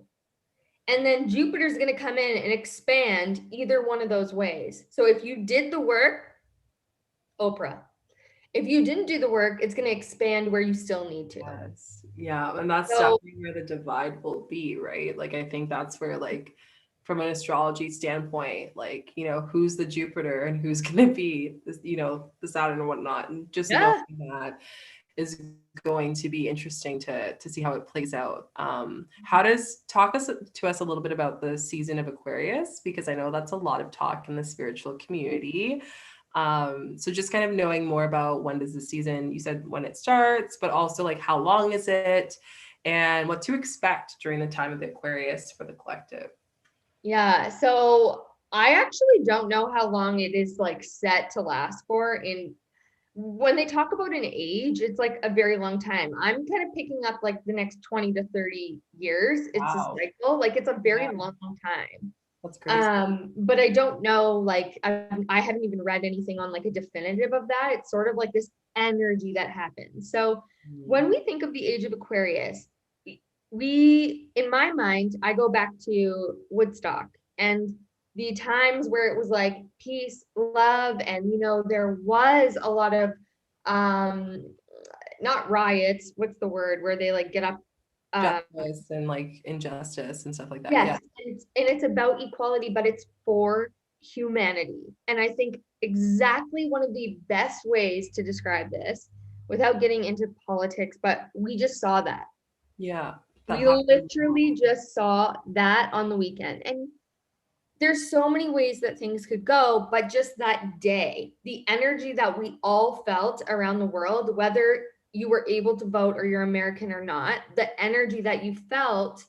And then Jupiter's going to come in and expand either one of those ways. So if you did the work, Oprah. If you didn't do the work, it's going to expand where you still need to. Yes. Yeah. And that's So, definitely where the divide will be, right? Like, I think that's where, like, from an astrology standpoint, like, you know, who's the Jupiter and who's going to be, you know, the Saturn and whatnot. And just yeah. knowing that is going to be interesting to see how it plays out. How does talk us to us a little bit about the season of Aquarius, because I know that's a lot of talk in the spiritual community. So just kind of knowing more about when does the season, you said when it starts, but also like how long is it and what to expect during the time of the Aquarius for the collective. Yeah. So I actually don't know how long it is like set to last for. In when they talk about an age, it's like a very long time. I'm kind of picking up like the next 20 to 30 years. It's a Wow. cycle, like it's a very Yeah, long time. that's crazy. But I don't know, like I haven't even read anything on like a definitive of that. It's sort of like this energy that happens. So when we think of the age of Aquarius, we, in my mind, I go back to Woodstock and the times where it was like peace, love, and you know, there was a lot of um not riots, what's the word, where they like get up um Justice and like injustice and stuff like that. yes, Yeah. and it's about equality, but it's for humanity. And I think exactly one of the best ways to describe this without getting into politics, but we just saw that. Yeah. That We happened. literally just saw that on the weekend. And there's so many ways that things could go, but just that day, the energy that we all felt around the world, whether you were able to vote or you're American or not, the energy that you felt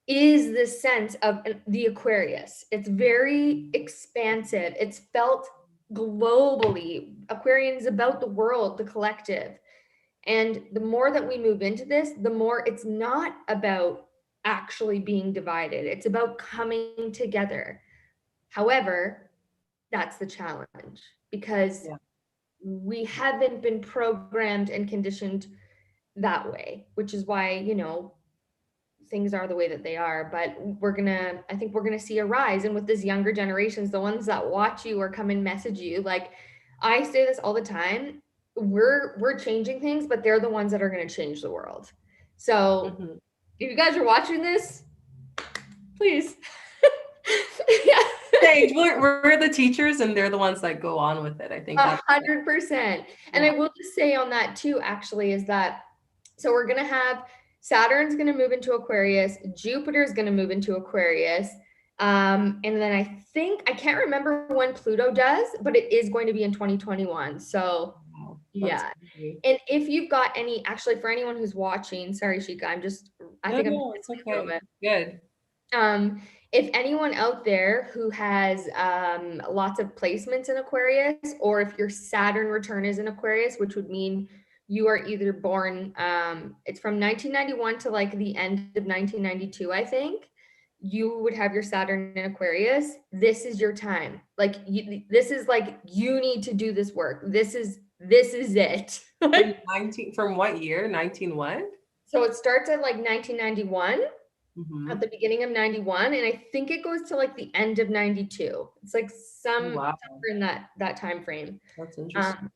is this sense of the Aquarius. It's very expansive. It's felt globally. Aquarian is about the world, the collective. And the more that we move into this, the more it's not about actually being divided. It's about coming together. However, that's the challenge because Yeah. we haven't been programmed and conditioned that way, which is why, you know, things are the way that they are. But I think we're gonna see a rise. And with this younger generations, the ones that watch you or come and message you, like I say this all the time, we're changing things, but they're the ones that are gonna change the world. So Mhm. if you guys are watching this, please. Yeah. Stage. We're the teachers and they're the ones that go on with it. I think that's 100%. And I yeah. will just say on that too, actually, is that so we're gonna have Saturn's gonna move into Aquarius, Jupiter's gonna move into Aquarius. And then I think I can't remember when Pluto does, but it is going to be in 2021. So Wow. That's yeah. crazy. And if you've got any, actually for anyone who's watching, sorry, Shika, I No, think I'm no, it's through okay. it. Good. If anyone out there who has lots of placements in Aquarius, or if your Saturn return is in Aquarius, which would mean you are either born, it's from 1991 to like the end of 1992, I think, you would have your Saturn in Aquarius. This is your time. Like this is like you need to do this work. This is it. And 19 from what year? 19 what? So it starts at like 1991 at Mm-hmm. the beginning of 91, and I think it goes to like the end of 92. It's like Oh, wow. somewhere in that time frame. That's interesting. um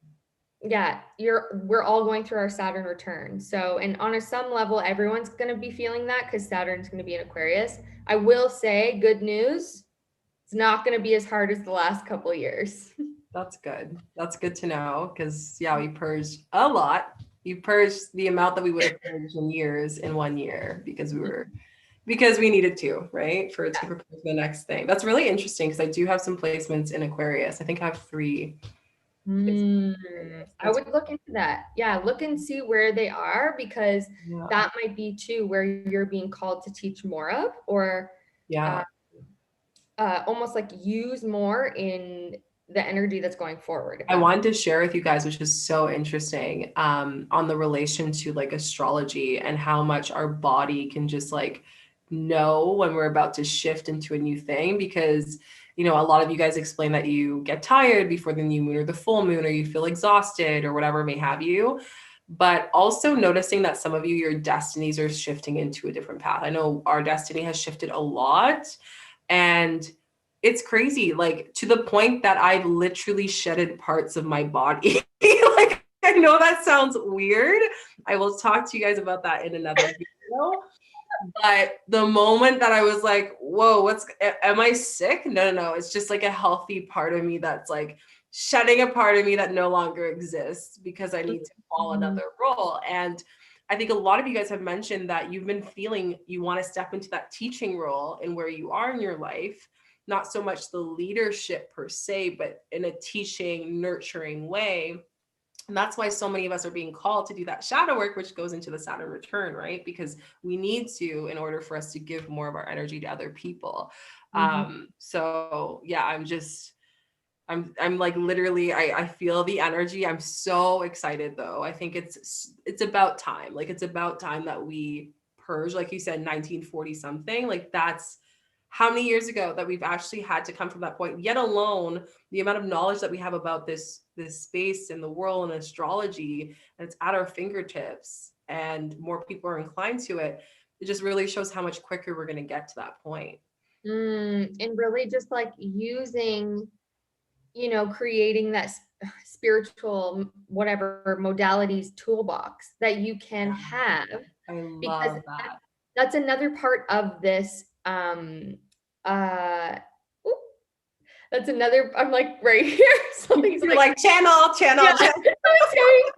yeah, we're all going through our Saturn return. So, and on some level everyone's going to be feeling that because Saturn's going to be in Aquarius. I will say good news, it's not going to be as hard as the last couple of years. That's good. That's good to know because yeah, we purged a lot. You purged the amount that we would have purged in years in 1 year because we needed to, right? For it to prepare for the next thing. That's really interesting because I do have some placements in Aquarius. I think I have 3 placements in Aquarius. I That's would look into that. Yeah, look and see where they are because yeah. that might be too where you're being called to teach more of, or Yeah. almost like use more in the energy that's going forward. I wanted to share with you guys, which is so interesting, on the relation to like astrology and how much our body can just like know when we're about to shift into a new thing. Because, you know, a lot of you guys explain that you get tired before the new moon or the full moon, or you feel exhausted or whatever may have you. But also noticing that some of you, your destinies are shifting into a different path. I know our destiny has shifted a lot. And it's crazy, like to the point that I've literally shedded parts of my body. Like, I know that sounds weird. I will talk to you guys about that in another video. But the moment that I was like, whoa, am I sick? No, no, no. It's just like a healthy part of me that's like shedding a part of me that no longer exists because I need to follow another role. And I think a lot of you guys have mentioned that you've been feeling you want to step into that teaching role in where you are in your life, not so much the leadership per se, but in a teaching, nurturing way. And that's why so many of us are being called to do that shadow work, which goes into the Saturn return, right? Because we need to, in order for us to give more of our energy to other people. So yeah, I'm like literally, I feel the energy. I'm so excited though. I think it's about time. Like it's about time that we purge, like you said, 1940 something. Like that's how many years ago that we've actually had to come from that point, yet alone the amount of knowledge that we have about this space in the world and astrology, and it's at our fingertips and more people are inclined to it. It just really shows how much quicker we're going to get to that point. And really just like using, you know, creating that spiritual, whatever modalities toolbox that you can have, I because love that. that's another part of this. Oop, that's another, I'm like right here. Something's like channel. Yeah,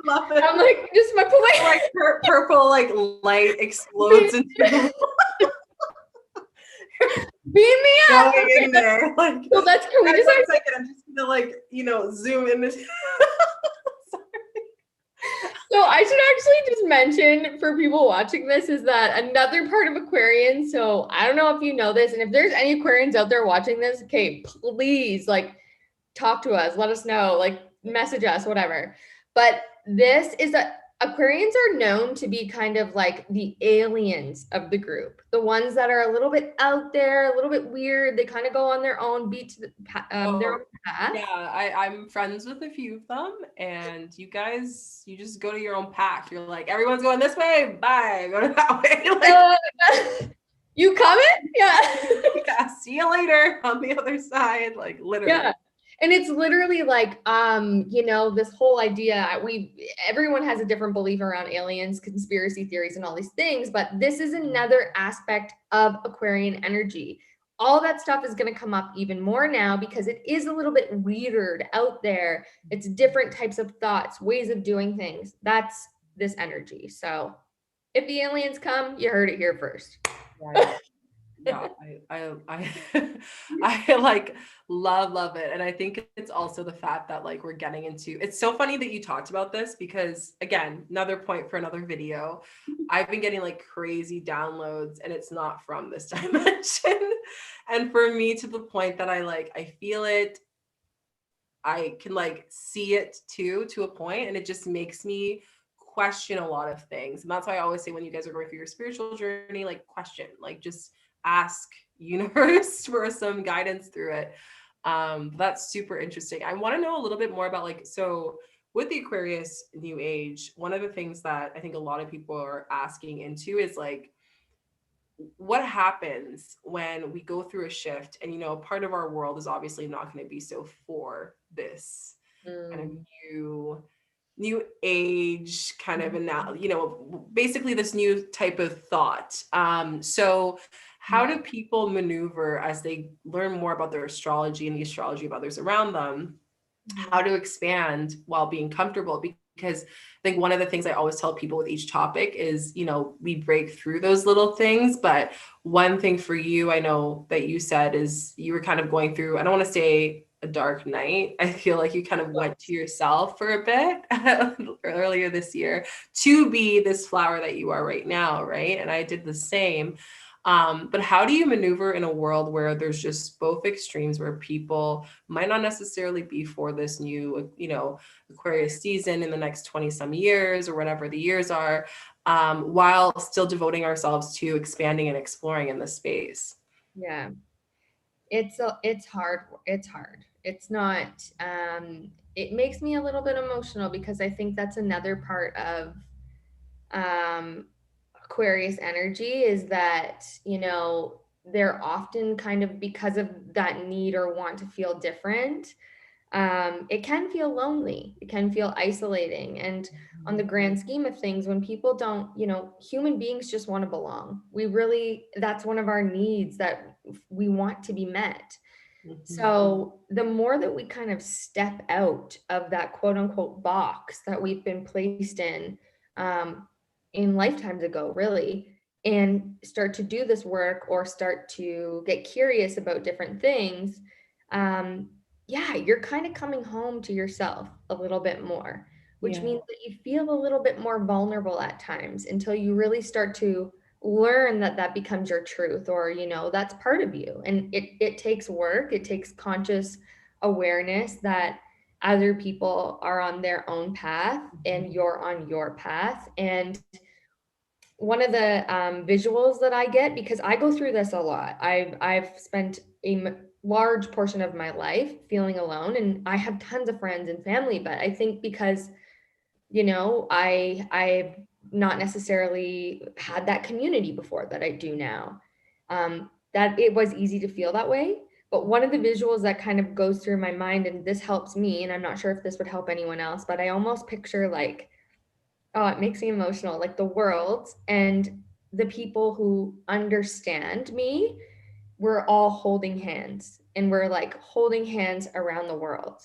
Love it. I'm like, just my like purple like light explodes into the beam me up. going in there. Like, so that's, can we just like, second, I'm just gonna like, you know, zoom in this. So I should actually just mention for people watching this is that another part of Aquarian. So I don't know if you know this, and if there's any Aquarians out there watching this, okay, please like talk to us, let us know, like message us, whatever. But this is a Aquarians are known to be kind of like the aliens of the group, the ones that are a little bit out there, a little bit weird. They kind of go on their own, beat to their own path. Yeah, I'm friends with a few of them, and you guys, you just go to your own path. You're like, everyone's going this way, bye, go to that way. Like, you coming? Yeah. Yeah, see you later on the other side, like literally. Yeah. And it's literally like, you know, this whole idea, everyone has a different belief around aliens, conspiracy theories, and all these things, but this is another aspect of Aquarian energy. All that stuff is going to come up even more now because it is a little bit weird out there. It's different types of thoughts, ways of doing things. That's this energy. So if the aliens come, you heard it here first. Right. Yeah, I like love it. And I think it's also the fact that like we're getting into, it's so funny that you talked about this because again, another point for another video, I've been getting like crazy downloads and it's not from this dimension. And for me, to the point that I feel it, I can like see it too, to a point, and it just makes me question a lot of things. And that's why I always say when you guys are going through your spiritual journey, like question, like just ask universe for some guidance through it. That's super interesting. I want to know a little bit more about like, so with the Aquarius new age, one of the things that I think a lot of people are asking into is like, what happens when we go through a shift? And, you know, part of our world is obviously not going to be so for this kind of new age kind of, and now, you know, basically this new type of thought. So how do people maneuver as they learn more about their astrology and the astrology of others around them, how to expand while being comfortable? Because I think one of the things I always tell people with each topic is, you know, we break through those little things. But one thing for you, I know that you said, is you were kind of going through, I don't want to say a dark night. I feel like you kind of went to yourself for a bit earlier this year to be this flower that you are right now, right? And I did the same. But how do you maneuver in a world where there's just both extremes, where people might not necessarily be for this new, Aquarius season in the next 20 some years or whatever the years are, while still devoting ourselves to expanding and exploring in this space? Yeah. It's hard. It's hard. It's not, it makes me a little bit emotional because I think that's another part of Aquarius energy is that, they're often kind of because of that need or want to feel different. It can feel lonely, it can feel isolating. And on the grand scheme of things, when people don't, human beings just want to belong. That's one of our needs that we want to be met. So the more that we kind of step out of that quote unquote box that we've been placed in lifetimes ago, really, and start to do this work or start to get curious about different things, yeah, you're kind of coming home to yourself a little bit more, which Yeah. means that you feel a little bit more vulnerable at times until you really start to learn that that becomes your truth, or that's part of you. And it takes work, it takes conscious awareness that other people are on their own path and you're on your path. And one of the visuals that I get, because I go through this a lot, I've spent a large portion of my life feeling alone, and I have tons of friends and family, but I think because I've not necessarily had that community before that I do now. That it was easy to feel that way. But one of the visuals that kind of goes through my mind, and this helps me, and I'm not sure if this would help anyone else, but I almost picture like, oh, it makes me emotional, like the world and the people who understand me, we're all holding hands and we're like holding hands around the world.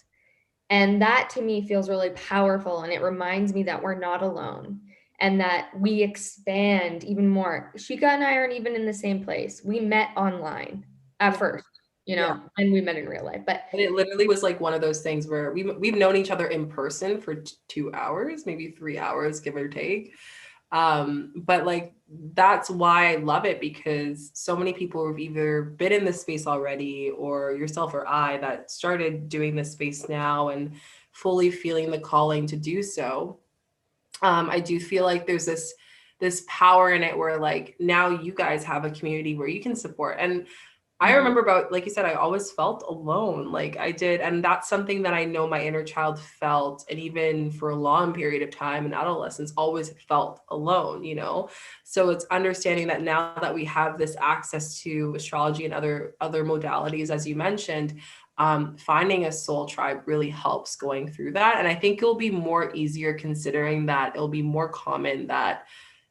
And that to me feels really powerful. And it reminds me that we're not alone and that we expand even more. Shika and I aren't even in the same place. We met online at first, Yeah. and we met in real life. But And it literally was like one of those things where we've known each other in person for 2 hours, maybe 3 hours, give or take. But like that's why I love it, because so many people have either been in this space already, or yourself or I, that started doing this space now and fully feeling the calling to do so. I do feel like there's this power in it where like now you guys have a community where you can support. And I remember about, like you said, I always felt alone, like I did. And that's something that I know my inner child felt. And even for a long period of time in adolescence, always felt alone, So it's understanding that now that we have this access to astrology and other modalities, as you mentioned, finding a soul tribe really helps going through that. And I think it'll be more easier, considering that it'll be more common that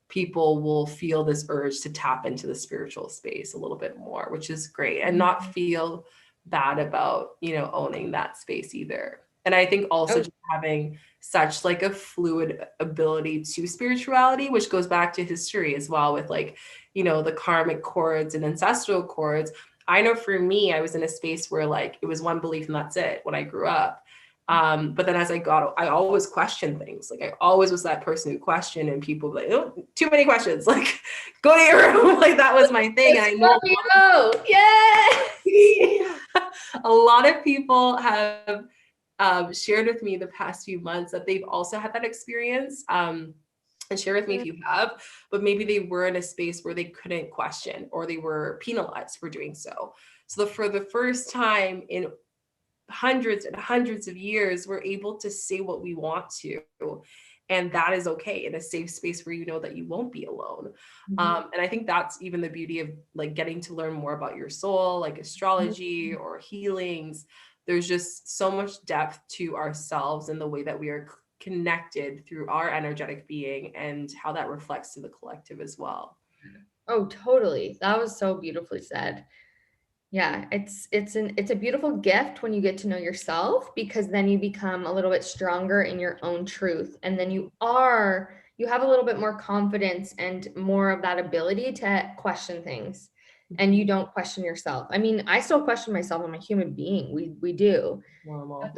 people will feel this urge to tap into the spiritual space a little bit more, which is great, and not feel bad about, owning that space either. And I think also oh, just having such like a fluid ability to spirituality, which goes back to history as well, with like, the karmic cords and ancestral cords. I know for me, I was in a space where like it was one belief and that's it when I grew up. But then as I always questioned things. Like I always was that person who questioned, and people like, oh, too many questions. Like, go to your room. Like that was my thing. And I know a lot of people have shared with me the past few months that they've also had that experience. And share with me if you have, but maybe they were in a space where they couldn't question, or they were penalized for doing so. So for the first time in hundreds and hundreds of years, we're able to say what we want to. And that is okay, in a safe space where you know that you won't be alone. And I think that's even the beauty of like getting to learn more about your soul, like astrology or healings. There's just so much depth to ourselves and the way that we are connected through our energetic being, and how that reflects to the collective as well. Oh, totally. That was so beautifully said. Yeah, it's a beautiful gift when you get to know yourself, because then you become a little bit stronger in your own truth, and then you have a little bit more confidence and more of that ability to question things, and you don't question yourself. I mean, I still question myself. I'm a human being. We do. Normal.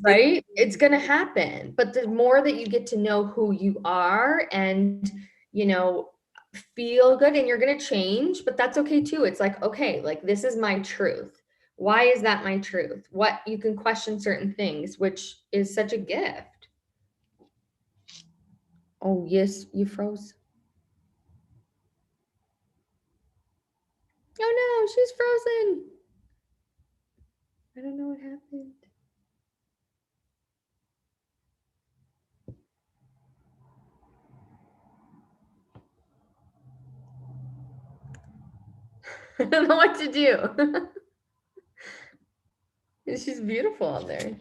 Right? It's going to happen. But the more that you get to know who you are, and, you know, feel good and you're going to change, but that's okay too. It's like, okay, like this is my truth. Why is that my truth? What you can question certain things, which is such a gift. Oh, yes, you froze. Oh no, she's frozen. I don't know what happened. I don't know what to do. She's beautiful on there.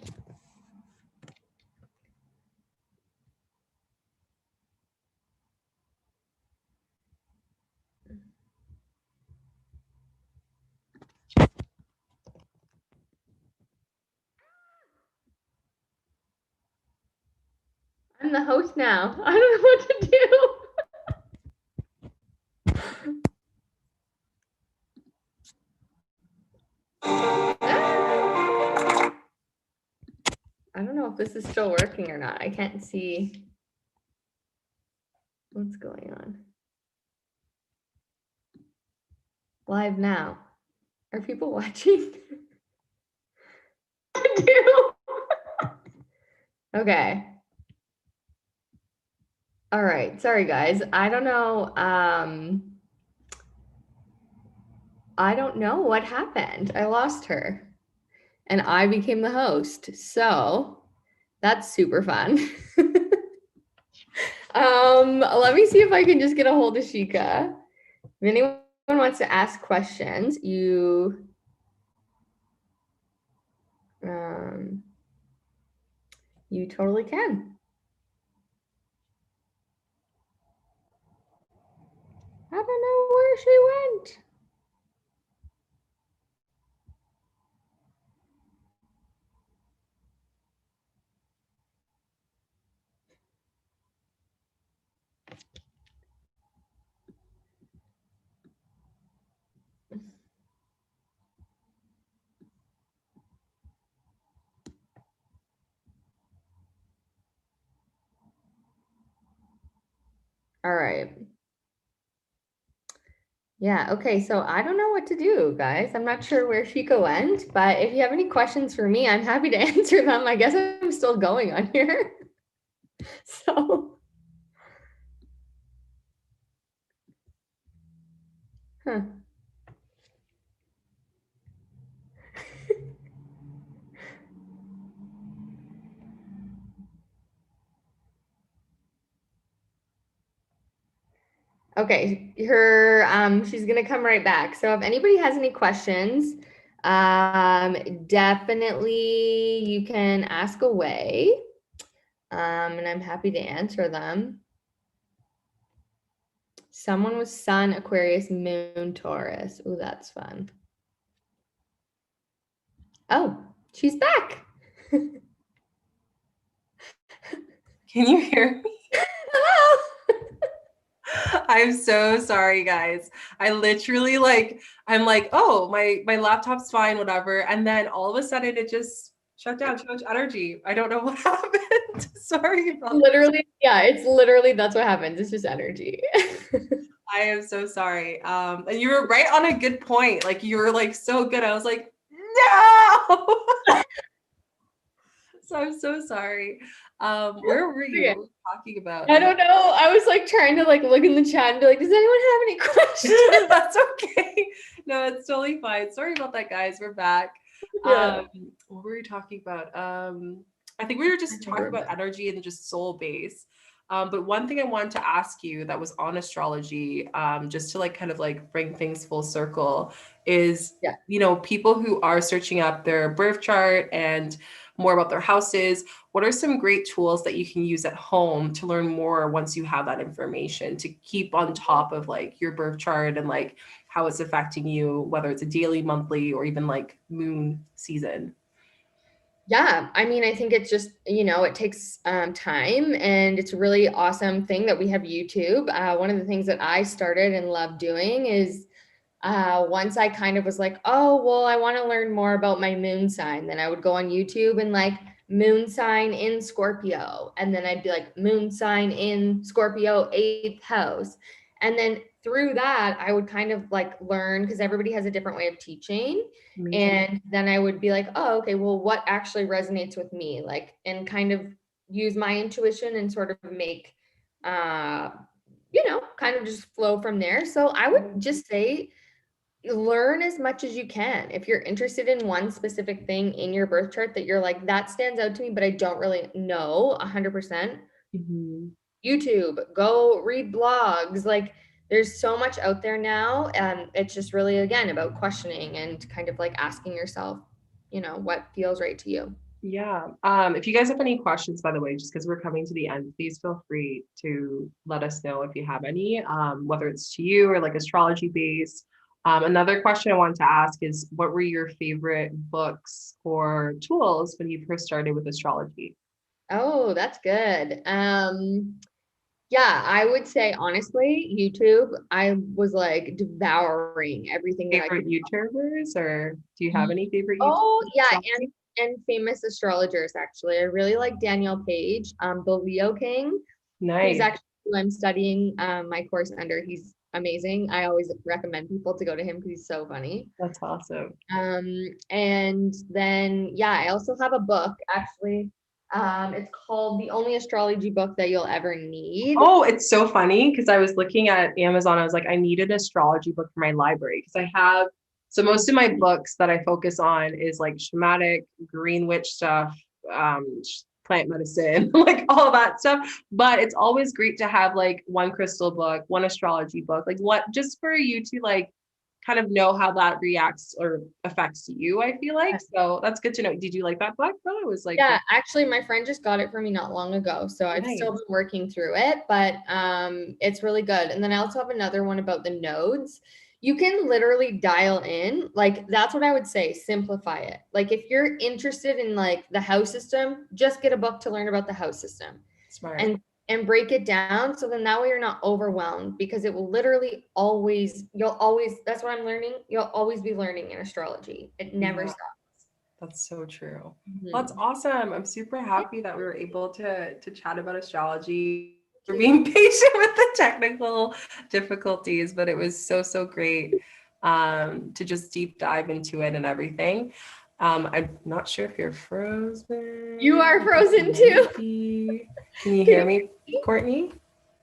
I'm the host now. I don't know what to do. I don't know if this is still working or not. I can't see what's going on. Live now. Are people watching? Okay. All right. Sorry, guys. I don't know. I don't know what happened. I lost her and I became the host. So that's super fun. Let me see if I can just get a hold of Shika. If anyone wants to ask questions, you totally can. I don't know where she went. All right. Yeah, okay, so I don't know what to do, guys. I'm not sure where Shika went, but if you have any questions for me, I'm happy to answer them. I guess I'm still going on here. So, huh. Okay, she's gonna come right back. So if anybody has any questions, definitely you can ask away. And I'm happy to answer them. Someone with Sun, Aquarius, Moon, Taurus. Oh, that's fun. Oh, she's back. Can you hear me? Hello. I'm so sorry, guys. I literally I'm like, oh, my laptop's fine, whatever. And then all of a sudden it just shut down, too much energy. I don't know what happened. Sorry about Literally, yeah, it's literally that's what happens. It's just energy. I am so sorry. And you were right on a good point. Like you were like so good. I was like, no. So I'm so sorry. Where were you talking about? I don't know. I was like trying to like look in the chat and be like, does anyone have any questions? That's okay. No, it's totally fine. Sorry about that, guys. We're back. Yeah. What were we talking about? I think we were just talking about energy and just soul base. But one thing I wanted to ask you that was on astrology, just to like kind of like bring things full circle, is people who are searching up their birth chart and more about their houses, what are some great tools that you can use at home to learn more once you have that information to keep on top of like your birth chart and like how it's affecting you, whether it's a daily, monthly, or even like moon season? Yeah, I mean, I think it's just, it takes time, and it's a really awesome thing that we have YouTube. One of the things that I started and love doing is once I kind of was like, oh, well, I want to learn more about my moon sign, then I would go on YouTube and like moon sign in Scorpio. And then I'd be like moon sign in Scorpio 8th house. And then through that, I would kind of like learn, because everybody has a different way of teaching. Amazing. And then I would be like, oh, okay, well, what actually resonates with me? Like, and kind of use my intuition and sort of make, kind of just flow from there. So I would just say, learn as much as you can. If you're interested in one specific thing in your birth chart that you're like, that stands out to me, but I don't really know 100%, Mhm. YouTube, go read blogs. Like, there's so much out there now. It's just really, again, about questioning and kind of like asking yourself, what feels right to you. Yeah. If you guys have any questions, by the way, just because we're coming to the end, please feel free to let us know if you have any, whether it's to you or like astrology based. Another question I wanted to ask is, what were your favorite books or tools when you first started with astrology? Oh, that's good. Yeah, I would say honestly, YouTube, I was like devouring everything that I Favorite could. YouTubers, or do you have any favorite Oh, YouTubers? yeah, and famous astrologers actually. I really like Daniel Page, the Leo King. He's Nice. actually who I'm studying my course under. He's amazing. I always recommend people to go to him because he's so funny. That's awesome. And then yeah, I also have a book actually. It's called The Only Astrology Book That You'll Ever Need. Oh, it's so funny because I was looking at Amazon. I was like, I need an astrology book for my library because I have, so most of my books that I focus on is like shamanic, green witch stuff, plant medicine, like all that stuff. But it's always great to have like one crystal book, one astrology book, like what, just for you to like kind of know how that reacts or affects you, I feel like. So that's good to know. Did you like that book though? It was like, Yeah, actually my friend just got it for me not long ago. So I've still nice. been working through it, but it's really good. And then I also have another one about the nodes. You can literally dial in. Like that's what I would say, simplify it. Like if you're interested in like the house system, just get a book to learn about the house system Smart. and break it down, so then that way you're not overwhelmed, because it will literally always, you'll always, that's what I'm learning, you'll always be learning in astrology. It never Yeah. stops. That's so true. Well, that's Mhm. awesome. I'm super happy that we were able to chat about astrology. For being patient with the technical difficulties, but it was so great to just deep dive into it and everything. I'm not sure if you're You frozen. are I think you frozen too. might be. Can you Can hear you me, hear me? Courtney?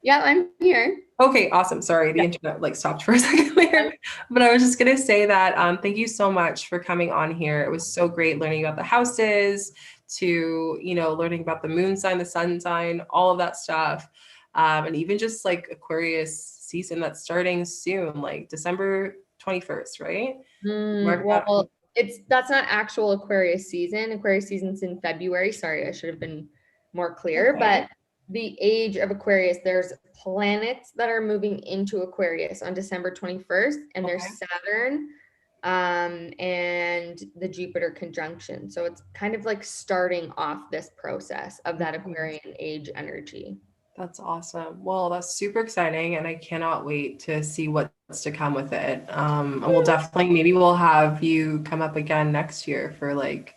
Yeah, I'm here. Okay, awesome. Sorry, the Yeah. internet like stopped for a second there. But I was just gonna say that thank you so much for coming on here. It was so great learning about the houses, to learning about the moon sign, the sun sign, all of that stuff. And even just like Aquarius season that's starting soon, like December 21st, right? Mark that. Well, that's not actual Aquarius season. Aquarius season's in February. Sorry, I should have been more clear. Okay. But the age of Aquarius, there's planets that are moving into Aquarius on December 21st, and there's Okay. Saturn, and the Jupiter conjunction. So it's kind of like starting off this process of that Aquarian age energy. That's awesome. Well, that's super exciting, and I cannot wait to see what's to come with it. And we'll definitely, maybe we'll have you come up again next year for like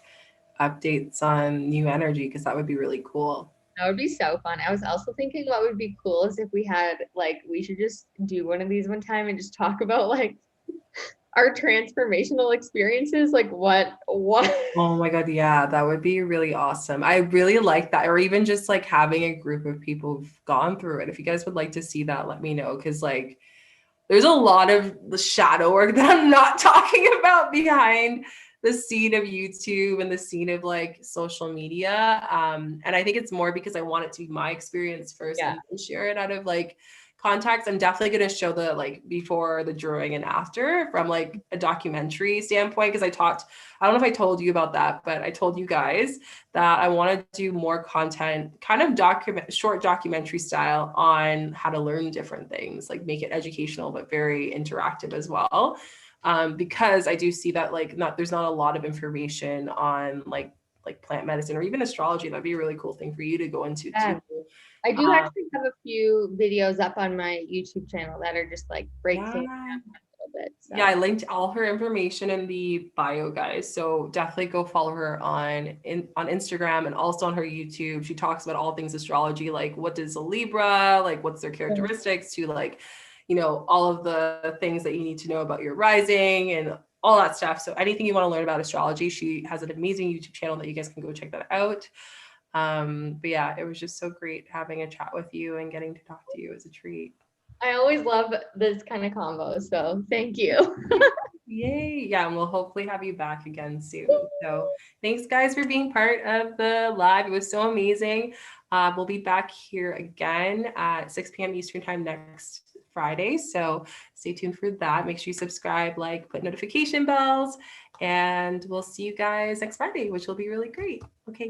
updates on new energy, because that would be really cool. That would be so fun. I was also thinking what would be cool is if we had like, we should just do one of these one time and just talk about like our transformational experiences, like what Oh my God, yeah, that would be really awesome. I really like that. Or even just like having a group of people who've gone through it. If you guys would like to see that, let me know. Because like there's a lot of the shadow work that I'm not talking about behind the scene of YouTube and the scene of like social media. And I think it's more because I want it to be my experience first yeah. and then share it out of like context. I'm definitely going to show the like before, the during, and after from like a documentary standpoint. Because I don't know if I told you about that, but I told you guys that I want to do more content, kind of short documentary style on how to learn different things, like make it educational, but very interactive as well. Because I do see that like there's not a lot of information on like plant medicine or even astrology. That'd be a really cool thing for you to go into too. Yeah. I do Um, actually have a few videos up on my YouTube channel that are just like break things yeah. down a little bit. Yeah, I So linked all her information in the bio, guys. So definitely go follow her on Instagram and also on her YouTube. She talks about all things astrology, like what does a Libra, like what's their characteristics, to like, you know, all of the things that you need to know about your rising and all that stuff. So anything you want to learn about astrology, she has an amazing YouTube channel that you guys can go check that out. But yeah, it was just so great having a chat with you and getting to talk to you. It was a treat. I always love this kind of combo, so thank you. Yay. Yeah, and we'll hopefully have you back again soon. So thanks guys for being part of the live. It was so amazing. We'll be back here again at 6 p.m. Eastern time next Friday. So stay tuned for that. Make sure you subscribe, like, put notification bells, and we'll see you guys next Friday, which will be really great. Okay.